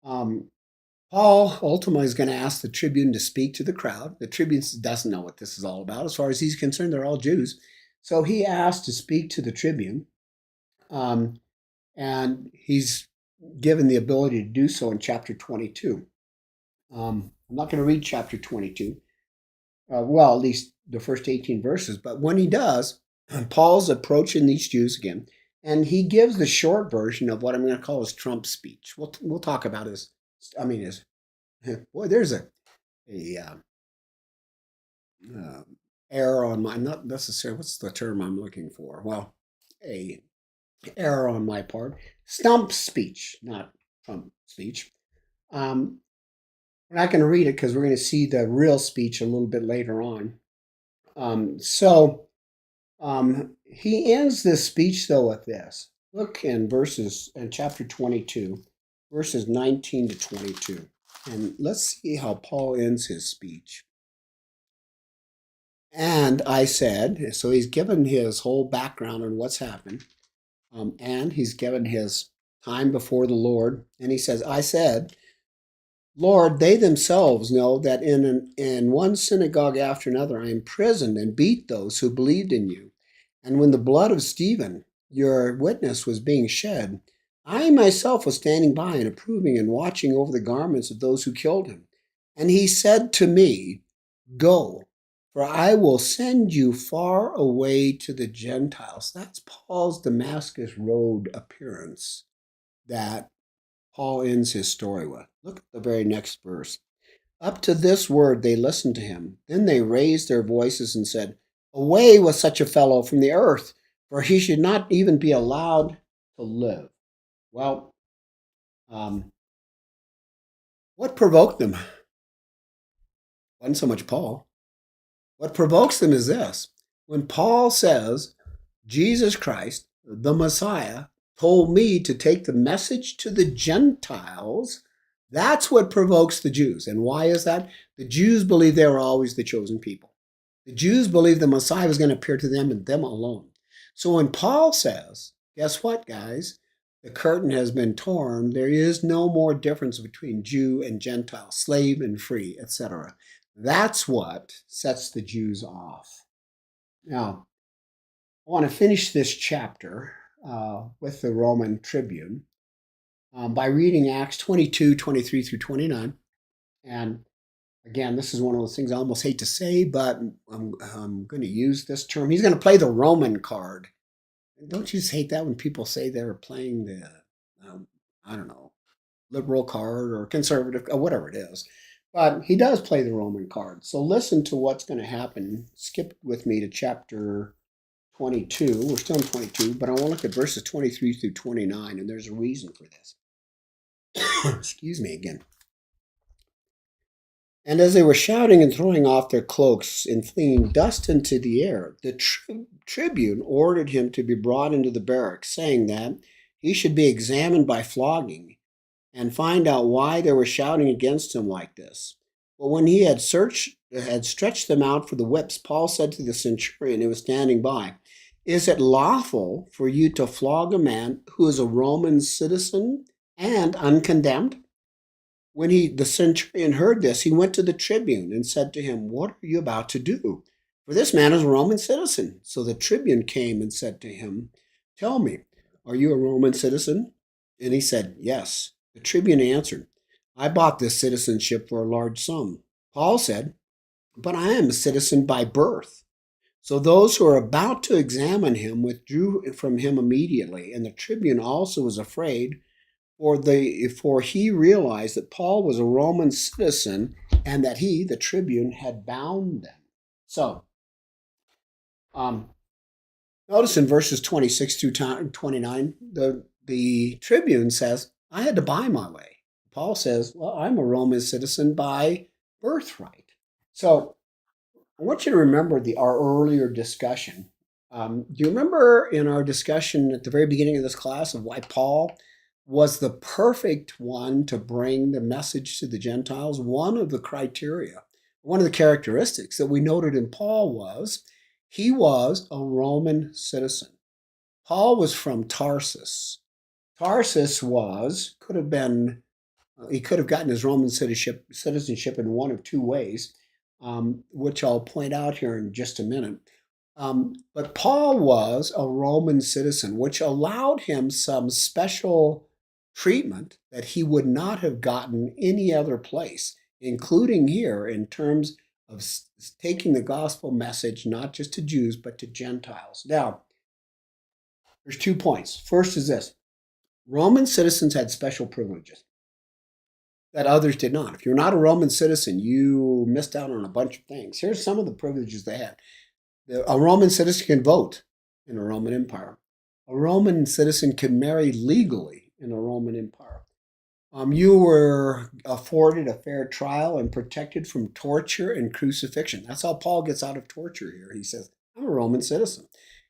Paul ultimately is going to ask the tribune to speak to the crowd. The tribune doesn't know what this is all about. As far as he's concerned, they're all Jews. So he asked to speak to the tribune, and he's given the ability to do so in chapter 22. I'm not going to read chapter 22. Well, at least the first 18 verses. But when he does, Paul's approaching these Jews again, and he gives the short version of what I'm going to call his Trump speech. We'll talk about his, boy, there's a error on my, not necessarily, what's the term I'm looking for? Well, a error on my part. Stump speech, not Trump speech. We're not going to read it because we're going to see the real speech a little bit later on. He ends this speech, though, with this. Look in chapter 22, verses 19 to 22. And let's see how Paul ends his speech. And I said, so he's given his whole background on what's happened. And he's given his time before the Lord. And he says, I said, Lord, they themselves know that in one synagogue after another I imprisoned and beat those who believed in you. And when the blood of Stephen, your witness, was being shed, I myself was standing by and approving and watching over the garments of those who killed him. And he said to me, Go, for I will send you far away to the Gentiles. That's Paul's Damascus Road appearance that Paul ends his story with. Look at the very next verse. Up to this word they listened to him. Then they raised their voices and said, Away with such a fellow from the earth, for he should not even be allowed to live. Well, what provoked them? Wasn't so much Paul. What provokes them is this. When Paul says Jesus Christ, the Messiah, told me to take the message to the Gentiles. That's what provokes the Jews. And why is that? The Jews believe they were always the chosen people. The Jews believed the Messiah was going to appear to them and them alone. So when Paul says, guess what, guys? The curtain has been torn. There is no more difference between Jew and Gentile, slave and free, etc. That's what sets the Jews off. Now, I want to finish this chapter with the Roman tribune by reading Acts 22, 23 through 29. And again, this is one of those things I almost hate to say, but I'm going to use this term. He's going to play the Roman card. Don't you just hate that when people say they're playing the, I don't know, liberal card or conservative, or whatever it is? But he does play the Roman card. So listen to what's going to happen. Skip with me to chapter 22. We're still in 22, but I want to look at verses 23 through 29, and there's a reason for this. Excuse me again. And as they were shouting and throwing off their cloaks and flinging dust into the air, the tribune ordered him to be brought into the barracks, saying that he should be examined by flogging and find out why they were shouting against him like this. But when he had stretched them out for the whips, Paul said to the centurion who was standing by, "Is it lawful for you to flog a man who is a Roman citizen and uncondemned?" When the centurion heard this, he went to the tribune and said to him, "What are you about to do? For this man is a Roman citizen." So the tribune came and said to him, "Tell me, are you a Roman citizen?" And he said, "Yes." The tribune answered, "I bought this citizenship for a large sum." Paul said, "But I am a citizen by birth." So those who were about to examine him withdrew from him immediately, and the tribune also was afraid, for he realized that Paul was a Roman citizen and that he, the tribune, had bound them. So, notice in verses 26 through 29, the tribune says, "I had to buy my way." Paul says, "Well, I'm a Roman citizen by birthright." So, I want you to remember our earlier discussion. Do you remember in our discussion at the very beginning of this class of why Paul was the perfect one to bring the message to the Gentiles? One of the criteria, one of the characteristics that we noted in Paul was he was a Roman citizen. Paul was from Tarsus. Tarsus he could have gotten his Roman citizenship in one of two ways, which I'll point out here in just a minute. But Paul was a Roman citizen, which allowed him some special treatment that he would not have gotten any other place, including here in terms of taking the gospel message not just to Jews, but to Gentiles. Now, there's 2 points. First is this: Roman citizens had special privileges that others did not. If you're not a Roman citizen, you missed out on a bunch of things. Here's some of the privileges they had. A Roman citizen can vote in a Roman Empire. A Roman citizen can marry legally in a Roman Empire. You were afforded a fair trial and protected from torture and crucifixion. That's how Paul gets out of torture here. He says, "I'm a Roman citizen."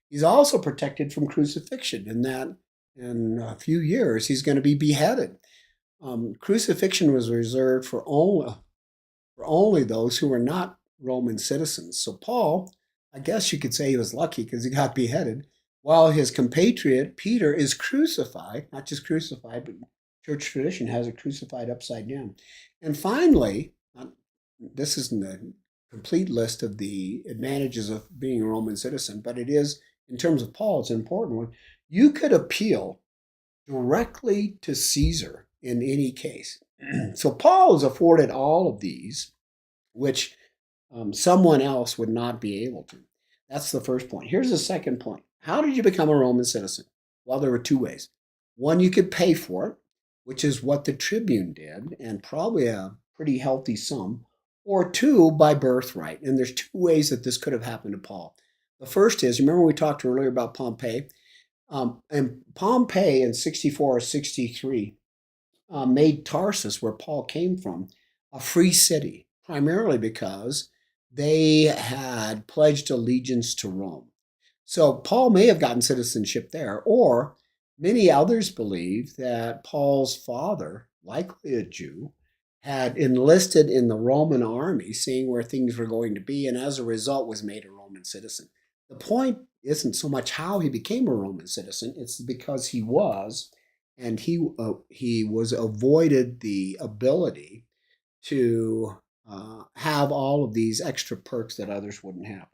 He's also protected from crucifixion in that in a few years he's going to be beheaded. Crucifixion was reserved for only those who were not Roman citizens. So Paul, I guess you could say he was lucky because he got beheaded, while his compatriot Peter is crucified, not just crucified, but church tradition has it crucified upside down. And finally, this isn't a complete list of the advantages of being a Roman citizen, but it is, in terms of Paul, it's an important one. You could appeal directly to Caesar in any case. So Paul is afforded all of these, which someone else would not be able to. That's the first point. Here's the second point. How did you become a Roman citizen? Well, there were 2 ways. One, you could pay for it, which is what the tribune did, and probably a pretty healthy sum. Or 2, by birthright. And there's 2 ways that this could have happened to Paul. The first is, remember we talked earlier about Pompey? And Pompey in 64 or 63 made Tarsus, where Paul came from, a free city, primarily because they had pledged allegiance to Rome. So Paul may have gotten citizenship there, or many others believe that Paul's father, likely a Jew, had enlisted in the Roman army, seeing where things were going to be, and as a result was made a Roman citizen. The point isn't so much how he became a Roman citizen, it's because he was, and he was avoided the ability to have all of these extra perks that others wouldn't have.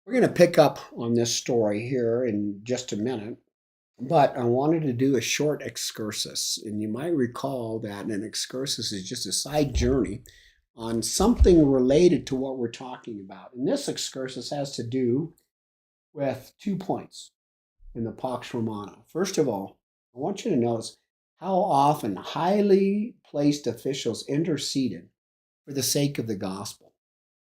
We're going to pick up on this story here in just a minute, but I wanted to do a short excursus. And you might recall that an excursus is just a side journey on something related to what we're talking about. And this excursus has to do with 2 points in the Pax Romana. First of all, I want you to notice how often highly placed officials interceded for the sake of the gospel.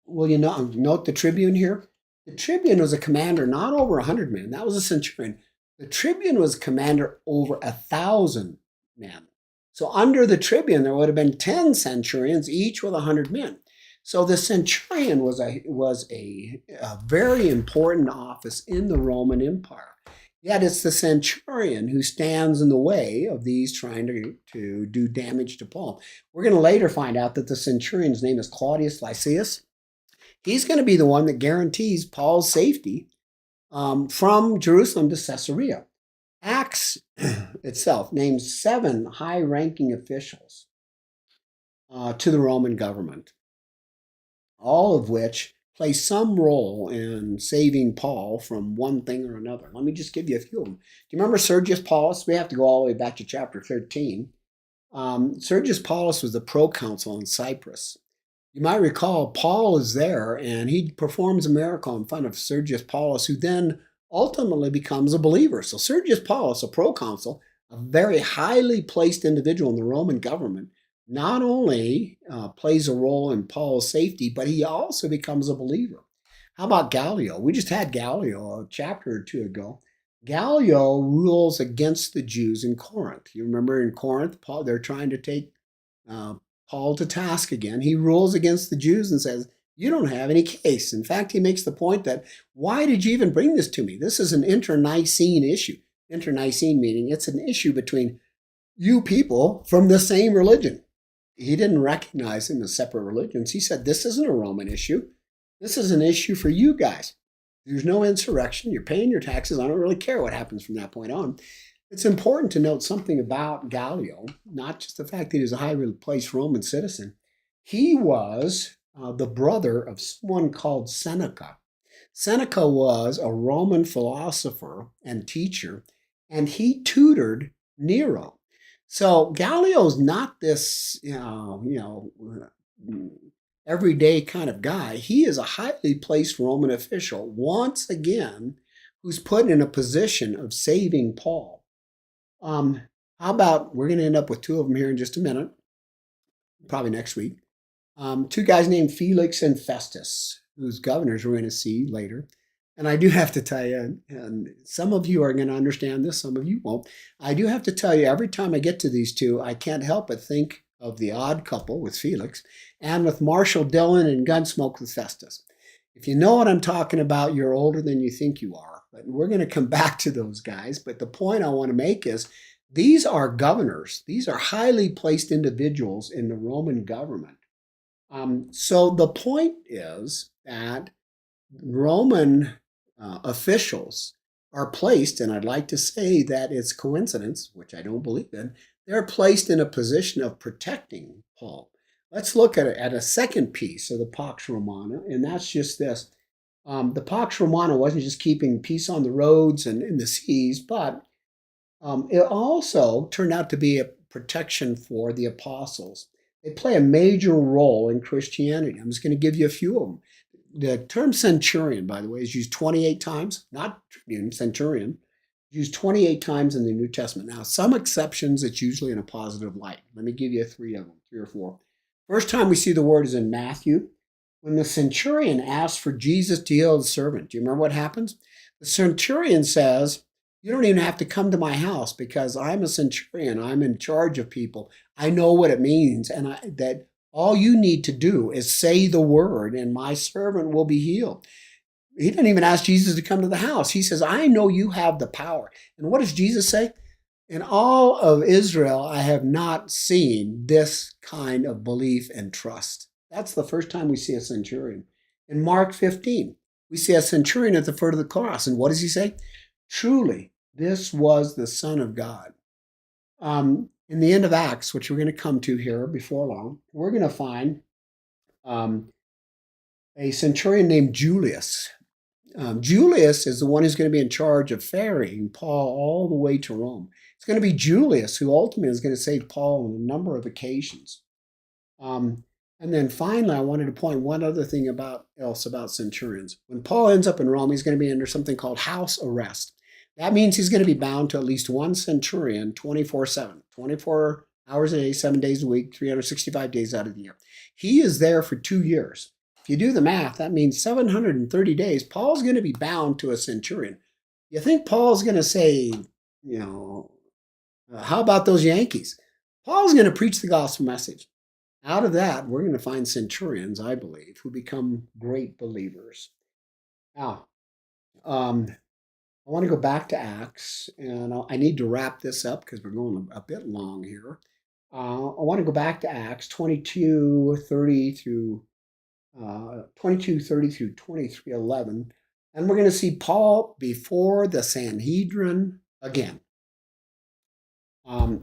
Will you note the tribune here? The tribune was a commander not over 100 men. That was a centurion. The tribune was commander over 1,000 men. So under the tribune, there would have been 10 centurions, each with 100 men. So the centurion was a very important office in the Roman Empire. Yet it's the centurion who stands in the way of these trying to do damage to Paul. We're going to later find out that the centurion's name is Claudius Lysias. He's going to be the one that guarantees Paul's safety from Jerusalem to Caesarea. Acts itself names 7 high-ranking officials to the Roman government, all of which play some role in saving Paul from one thing or another. Let me just give you a few of them. Do you remember Sergius Paulus? We have to go all the way back to chapter 13. Sergius Paulus was the proconsul in Cyprus. You might recall Paul is there and he performs a miracle in front of Sergius Paulus, who then ultimately becomes a believer. So Sergius Paulus, a proconsul, a very highly placed individual in the Roman government, not only plays a role in Paul's safety, but he also becomes a believer. How about Gallio? We just had Gallio a chapter or 2 ago. Gallio rules against the Jews in Corinth. You remember in Corinth, they're trying to take Paul to task again. He rules against the Jews and says, you don't have any case. In fact, he makes the point that, why did you even bring this to me? This is an internecine issue. Internecine meaning it's an issue between you people from the same religion. He didn't recognize them as separate religions. He said, this isn't a Roman issue. This is an issue for you guys. There's no insurrection. You're paying your taxes. I don't really care what happens from that point on. It's important to note something about Gallio, not just the fact that he was a highly placed Roman citizen. He was the brother of someone called Seneca. Seneca was a Roman philosopher and teacher, and he tutored Nero. So Gallio's not this, everyday kind of guy. He is a highly placed Roman official, once again, who's put in a position of saving Paul. How about, we're going to end up with 2 of them here in just a minute, probably next week. 2 guys named Felix and Festus, whose governors we're going to see later. And I do have to tell you, and some of you are going to understand this, some of you won't. I do have to tell you, every time I get to these 2, I can't help but think of The Odd Couple with Felix and with Marshall Dillon and Gunsmoke with Festus. If you know what I'm talking about, you're older than you think you are. But we're going to come back to those guys. But the point I want to make is these are governors. These are highly placed individuals in the Roman government. So the point is that Roman officials are placed, and I'd like to say that it's coincidence, which I don't believe in, they're placed in a position of protecting Paul. Let's look at a second piece of the Pax Romana, and that's just this. The Pax Romana wasn't just keeping peace on the roads and in the seas, but it also turned out to be a protection for the apostles. They play a major role in Christianity. I'm just going to give you a few of them. The term centurion, by the way, is used 28 times, not tribune, centurion, used 28 times in the New Testament. Now, some exceptions, it's usually in a positive light. Let me give you 3 of them, 3 or 4. First time we see the word is in Matthew. When the centurion asks for Jesus to heal the servant, do you remember what happens? The centurion says, you don't even have to come to my house because I'm a centurion. I'm in charge of people. I know what it means, and that all you need to do is say the word and my servant will be healed. He didn't even ask Jesus to come to the house. He says, I know you have the power. And what does Jesus say? In all of Israel, I have not seen this kind of belief and trust. That's the first time we see a centurion. In Mark 15, we see a centurion at the foot of the cross. And what does he say? Truly, this was the Son of God. In the end of Acts, which we're going to come to here before long, we're going to find um, a centurion named Julius. Julius is the one who's going to be in charge of ferrying Paul all the way to Rome. It's going to be Julius who ultimately is going to save Paul on a number of occasions. Um, and then finally, I wanted to point one other thing else about centurions. When Paul ends up in Rome, he's going to be under something called house arrest. That means he's going to be bound to at least one centurion 24/7, 24 hours a day, 7 days a week, 365 days out of the year. He is there for 2 years. If you do the math, that means 730 days. Paul's going to be bound to a centurion. You think Paul's going to say, how about those Yankees? Paul's going to preach the gospel message. Out of that, we're going to find centurions, I believe, who become great believers. Now, I want to go back to Acts, and I need to wrap this up because we're going a bit long here. I want to go back to Acts 22:30 through 22:30 through 23:11, and we're going to see Paul before the Sanhedrin again.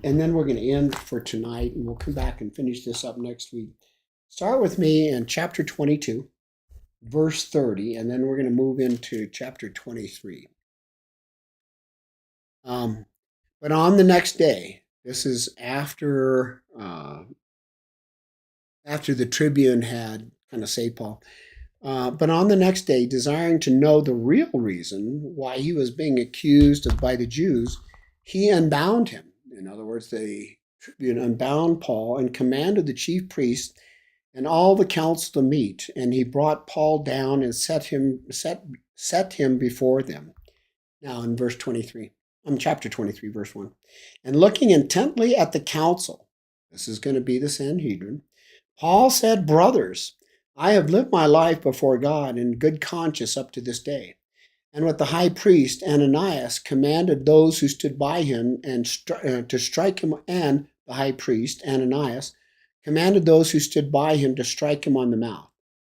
And then we're going to end for tonight, and we'll come back and finish this up next week. Start with me in chapter 22, verse 30, and then we're going to move into chapter 23. But on the next day, this is after the tribune had kind of saved Paul. But on the next day, desiring to know the real reason why he was being accused by the Jews, he unbound him. In other words, the tribune unbound Paul and commanded the chief priest and all the council to meet. And he brought Paul down and set him before them. Now in verse 23. Chapter 23, verse 1. And looking intently at the council, this is going to be the Sanhedrin, Paul said, Brothers, I have lived my life before God in good conscience up to this day. And with the high priest Ananias commanded those who stood by him to strike him, and the high priest Ananias commanded those who stood by him to strike him on the mouth.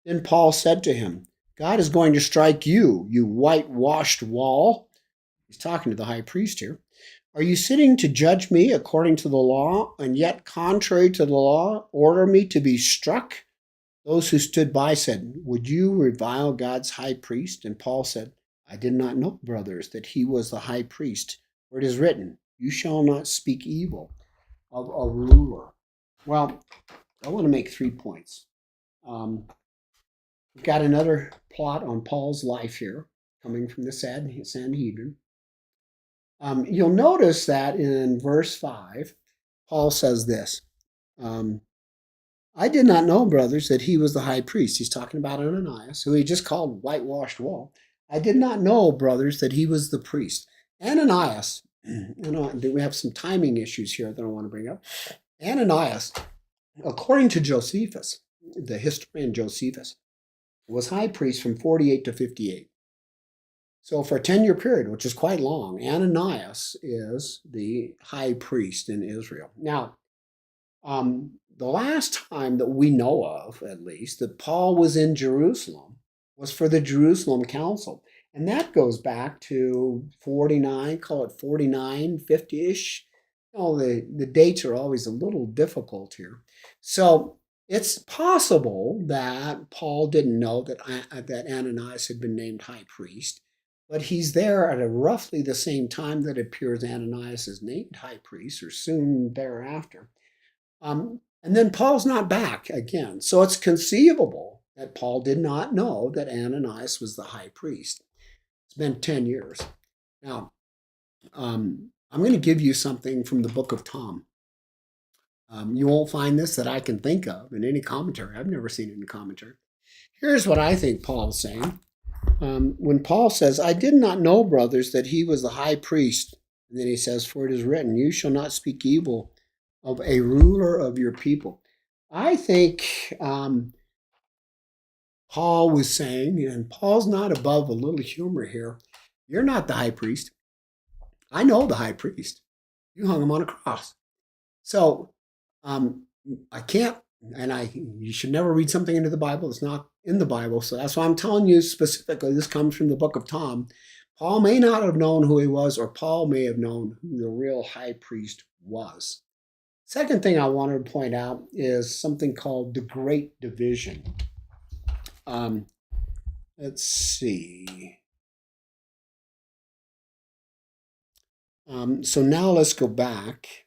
Then Paul said to him, God is going to strike you, you whitewashed wall. He's talking to the high priest here. Are you sitting to judge me according to the law, and yet contrary to the law, order me to be struck? Those who stood by said, Would you revile God's high priest? And Paul said, I did not know, brothers, that he was the high priest. For it is written, You shall not speak evil of a ruler. Well, I want to make 3 points. We've got another plot on Paul's life here, coming from the Sanhedrin. You'll notice that in verse 5, Paul says this, I did not know, brothers, that he was the high priest. He's talking about Ananias, who he just called whitewashed wall. I did not know, brothers, that he was the priest. Ananias, we have some timing issues here that I want to bring up. Ananias, according to Josephus, the historian Josephus, was high priest from 48 to 58. So for a 10-year period, which is quite long, Ananias is the high priest in Israel. Now, the last time that we know of, at least, that Paul was in Jerusalem was for the Jerusalem Council. And that goes back to 49, call it 49, 50-ish. The dates are always a little difficult here. So it's possible that Paul didn't know that Ananias had been named high priest. But he's there at roughly the same time that it appears Ananias is named high priest, or soon thereafter. And then Paul's not back again. So it's conceivable that Paul did not know that Ananias was the high priest. It's been 10 years. Now, I'm going to give you something from the book of Tom. You won't find this that I can think of in any commentary. I've never seen it in commentary. Here's what I think Paul's saying. When Paul says, I did not know, brothers, that he was the high priest. And then he says, for it is written, you shall not speak evil of a ruler of your people. I think Paul was saying, and Paul's not above a little humor here. You're not the high priest. I know the high priest. You hung him on a cross. So um, I can't, and you should never read something into the Bible that's not in the Bible. So that's why I'm telling you specifically. This comes from the book of Tom. Paul may not have known who he was, or Paul may have known who the real high priest was. Second thing I wanted to point out is something called the Great Division. Um, let's see. So now let's go back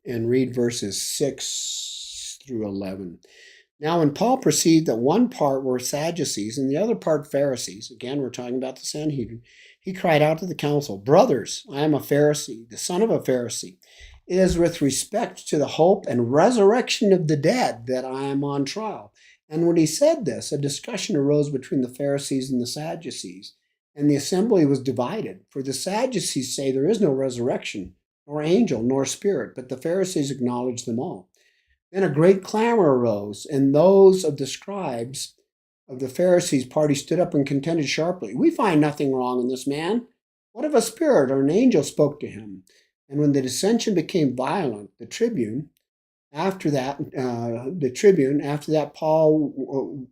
and read verses 6 through 11. Now, when Paul perceived that one part were Sadducees and the other part Pharisees, again, we're talking about the Sanhedrin, he cried out to the council, Brothers, I am a Pharisee, the son of a Pharisee. It is with respect to the hope and resurrection of the dead that I am on trial. And when he said this, a discussion arose between the Pharisees and the Sadducees, and the assembly was divided. For the Sadducees say there is no resurrection, nor angel, nor spirit, but the Pharisees acknowledge them all. Then a great clamor arose, and those of the scribes of the Pharisees' party stood up and contended sharply. We find nothing wrong in this man. What if a spirit or an angel spoke to him? And when the dissension became violent, the tribune, after that, Paul,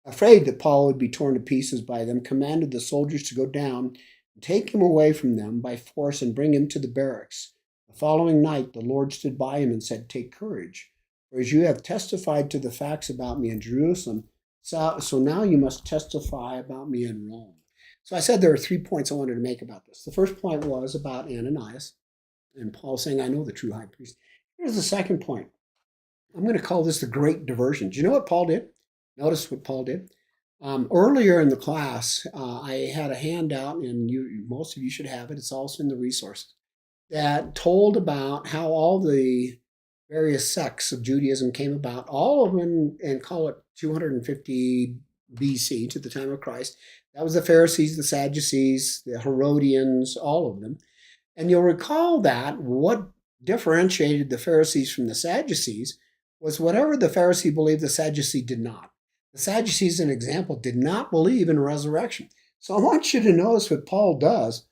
afraid that Paul would be torn to pieces by them, commanded the soldiers to go down and take him away from them by force and bring him to the barracks. The following night, the Lord stood by him and said, Take courage. For as you have testified to the facts about me in Jerusalem, so now you must testify about me in Rome. So I said there are 3 points I wanted to make about this. The first point was about Ananias, and Paul saying, I know the true high priest. Here's the second point. I'm going to call this the great diversion. Do you know what Paul did? Notice what Paul did. Earlier in the class, I had a handout, and most of you should have it. It's also in the resources, that told about how all the various sects of Judaism came about, all of them, and call it 250 BC, to the time of Christ. That was the Pharisees, the Sadducees, the Herodians, all of them. And you'll recall that what differentiated the Pharisees from the Sadducees was whatever the Pharisee believed, the Sadducee did not. The Sadducees, an example, did not believe in resurrection. So I want you to notice what Paul does.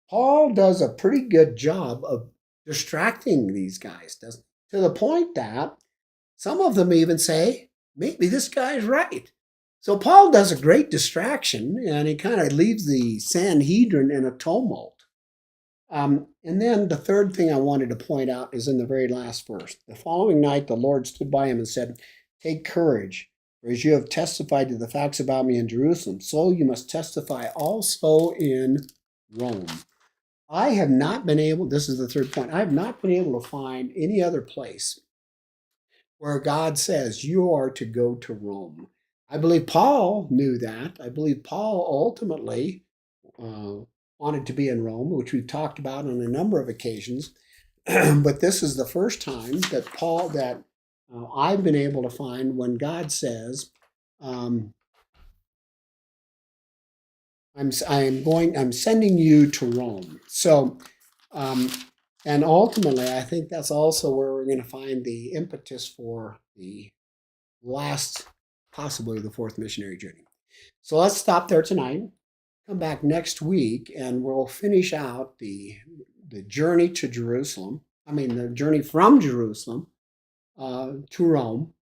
Paul does a pretty good job of distracting these guys, doesn't he? To the point that some of them even say, maybe this guy's right. So Paul does a great distraction, and he kind of leaves the Sanhedrin in a tumult. And then the third thing I wanted to point out is in the very last verse. The following night, the Lord stood by him and said, Take courage, for as you have testified to the facts about me in Jerusalem, so you must testify also in Rome. I have not been able, this is the third point, I have not been able to find any other place where God says you are to go to Rome. I believe Paul knew that. I believe Paul ultimately wanted to be in Rome, which we've talked about on a number of occasions. But this is the first time that I've been able to find when God says, I'm sending you to Rome. So, and ultimately, I think that's also where we're going to find the impetus for the last, possibly the fourth missionary journey. So let's stop there tonight. Come back next week, and we'll finish out the journey to Jerusalem. The journey from Jerusalem to Rome,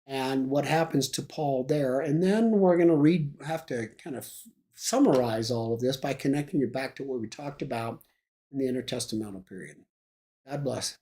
and what happens to Paul there. And then we're going to have to kind of summarize all of this by connecting it back to what we talked about in the intertestamental period. God bless.